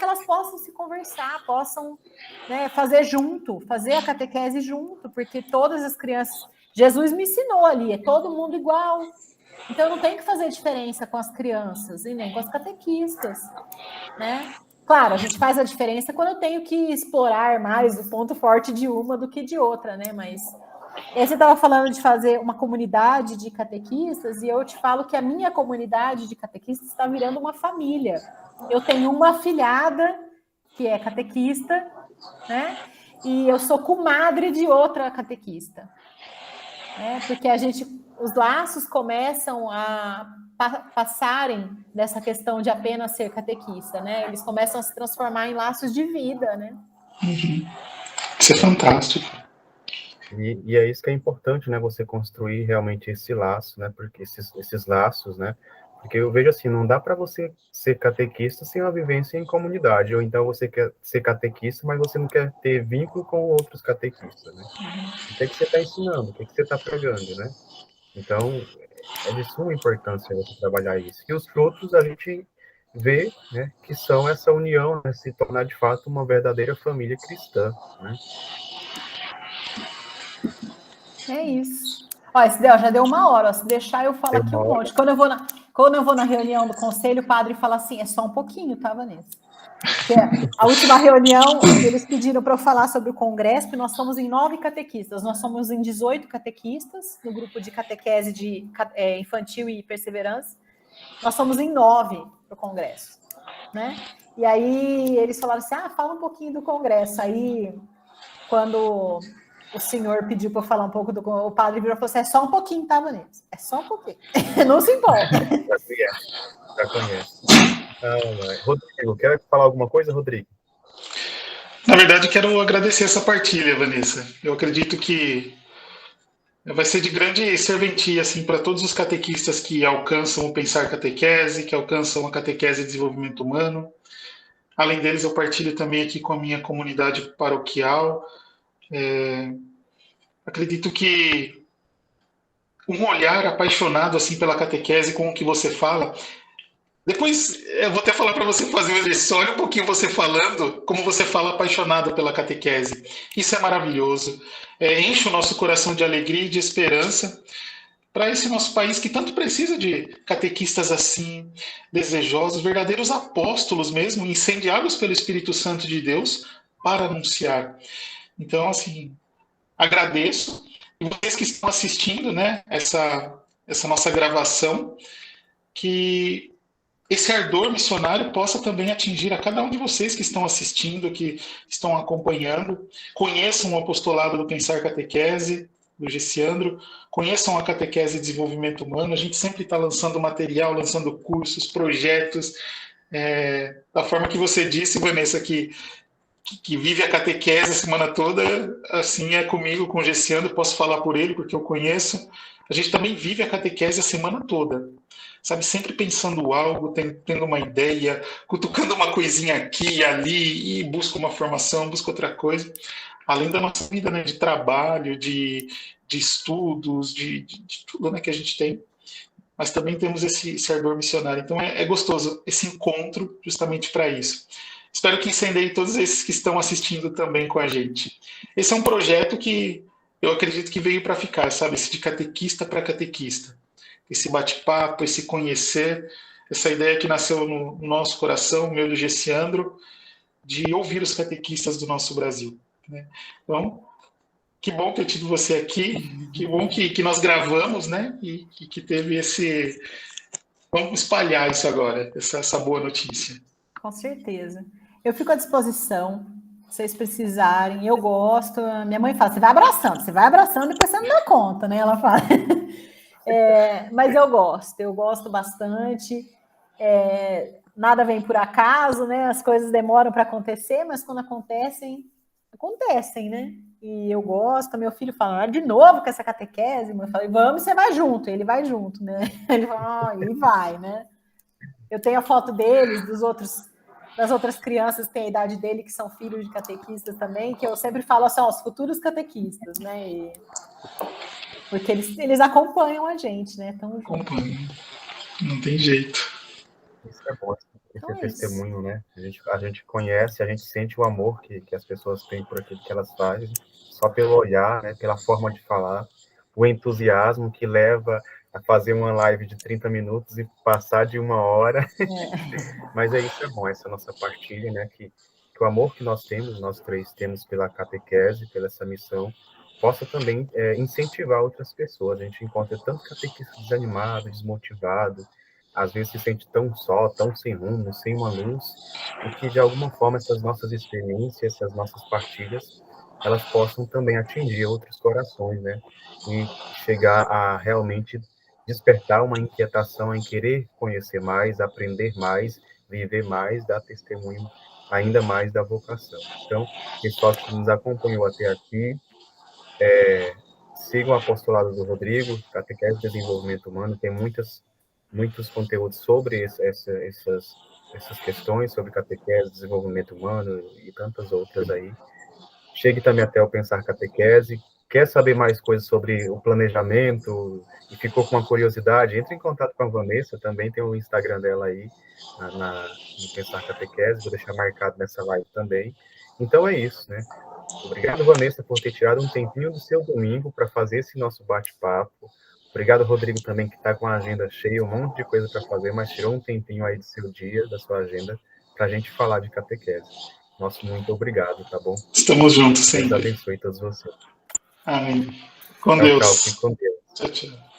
elas possam se conversar, possam, né, fazer junto, fazer a catequese junto, porque todas as crianças... Jesus me ensinou ali, é todo mundo igual. Então, eu não tenho que fazer diferença com as crianças e nem com as catequistas, né? Claro, a gente faz a diferença quando eu tenho que explorar mais o ponto forte de uma do que de outra, né? Mas você estava falando de fazer uma comunidade de catequistas e eu te falo que a minha comunidade de catequistas está virando uma família. Eu tenho uma afilhada que é catequista, né? E eu sou comadre de outra catequista, né? Porque os laços começam a passarem dessa questão de apenas ser catequista, né? Eles começam a se transformar em laços de vida, né? Uhum. Isso é fantástico. E é isso que é importante, né? Você construir realmente esse laço, né? Porque esses laços, né? Porque eu vejo assim, não dá para você ser catequista sem uma vivência em comunidade, ou então você quer ser catequista, mas você não quer ter vínculo com outros catequistas, né? O que é que você está ensinando? O que é que você está pregando, né? Então, é de suma importância você trabalhar isso. E os frutos a gente vê, né, que são essa união, né, se tornar de fato uma verdadeira família cristã, né? É isso. Ó, já deu 1 hora. Ó, se deixar, eu falo aqui um monte. Quando eu vou na reunião do conselho, o padre fala assim: é só um pouquinho, tá, Vanessa? Porque a última reunião, eles pediram para eu falar sobre o congresso, que nós somos em 9 catequistas. Nós somos em 18 catequistas, no grupo de catequese de infantil e perseverança. Nós somos em 9 para o congresso, né? E aí eles falaram assim: fala um pouquinho do congresso. Aí, quando o senhor pediu para eu falar um pouco o padre virou e falou assim: é só um pouquinho, tá, Vanessa? É só um pouquinho. Não se importa. Já conhece. Rodrigo, quer falar alguma coisa, Rodrigo? Na verdade, quero agradecer essa partilha, Vanessa. Eu acredito que vai ser de grande serventia assim, para todos os catequistas que alcançam o pensar catequese, que alcançam a catequese de desenvolvimento humano. Além deles, eu partilho também aqui com a minha comunidade paroquial. Acredito que um olhar apaixonado assim pela catequese com o que você fala. Depois eu vou até falar para você fazer um exercício. Olha um pouquinho você falando, como você fala apaixonado pela catequese. Isso é maravilhoso. Enche o nosso coração de alegria e de esperança para esse nosso país que tanto precisa de catequistas assim, desejosos, verdadeiros apóstolos mesmo, incendiados pelo Espírito Santo de Deus para anunciar. Então, assim, agradeço. E vocês que estão assistindo, né, essa nossa gravação, que esse ardor missionário possa também atingir a cada um de vocês que estão assistindo, que estão acompanhando. Conheçam o apostolado do Pensar Catequese, do Gessiandro, conheçam a Catequese de Desenvolvimento Humano. A gente sempre está lançando material, lançando cursos, projetos. Da forma que você disse, Vanessa, que vive a catequese a semana toda, assim é comigo, com o Gessiandro, posso falar por ele, porque eu conheço. A gente também vive a catequese a semana toda, sabe? Sempre pensando algo, tendo uma ideia, cutucando uma coisinha aqui e ali, e busca uma formação, busca outra coisa. Além da nossa vida, né, de trabalho, de estudos, de tudo, né, que a gente tem. Mas também temos esse ardor missionário. Então é gostoso esse encontro justamente para isso. Espero que incendeie todos esses que estão assistindo também com a gente. Esse é um projeto que eu acredito que veio para ficar, sabe? Esse de catequista para catequista. Esse bate-papo, esse conhecer, essa ideia que nasceu no nosso coração, meu do Gessiandro, de ouvir os catequistas do nosso Brasil. Né? Então, que bom ter tido você aqui, que bom que nós gravamos, né? E que teve esse... Vamos espalhar isso agora, essa boa notícia. Com certeza. Eu fico à disposição, se vocês precisarem. Eu gosto. Minha mãe fala: você vai abraçando, depois você não dá conta, né? Ela fala. Mas eu gosto bastante. Nada vem por acaso, né? As coisas demoram para acontecer, mas quando acontecem, né? E eu gosto. Meu filho fala: de novo com essa catequese? Eu falei: vamos, você vai junto. Ele vai junto, né? Ele fala: ele vai, né? Eu tenho a foto deles, dos outros das outras crianças que têm a idade dele, que são filhos de catequistas também, que eu sempre falo assim, ó, os futuros catequistas, né? Porque eles acompanham a gente, né? Acompanham. Não tem jeito. Isso é bom, esse Então é testemunho, né? A gente conhece, a gente sente o amor que as pessoas têm por aquilo que elas fazem, só pelo olhar, né? Pela forma de falar, o entusiasmo que leva a fazer uma live de 30 minutos e passar de 1 hora. Mas isso é bom, essa nossa partilha, né? Que o amor que nós temos, nós três temos pela catequese, pela essa missão, possa também incentivar outras pessoas. A gente encontra tanto catequista desanimado, desmotivado, às vezes se sente tão só, tão sem rumo, sem uma luz, e que, de alguma forma, essas nossas experiências, essas nossas partilhas, elas possam também atingir outros corações, né? E chegar a realmente despertar uma inquietação em querer conhecer mais, aprender mais, viver mais, dar testemunho ainda mais da vocação. Então, pessoal que nos acompanhou até aqui, sigam o apostolado do Rodrigo, Catequese de Desenvolvimento Humano, tem muitos conteúdos sobre essas questões, sobre catequese, desenvolvimento humano e tantas outras aí. Chegue também até o Pensar Catequese. Quer saber mais coisas sobre o planejamento e ficou com uma curiosidade, entre em contato com a Vanessa, também tem o Instagram dela aí, no Pensar Catequese, vou deixar marcado nessa live também. Então é isso, né? Obrigado, Vanessa, por ter tirado um tempinho do seu domingo para fazer esse nosso bate-papo. Obrigado, Rodrigo, também, que está com a agenda cheia, um monte de coisa para fazer, mas tirou um tempinho aí do seu dia, da sua agenda, para a gente falar de catequese. Nosso muito obrigado, tá bom? Estamos juntos sempre. Deus abençoe todos vocês. Amém. Com Tchau, Deus. tchau. Fique com Deus. Tchau, tchau.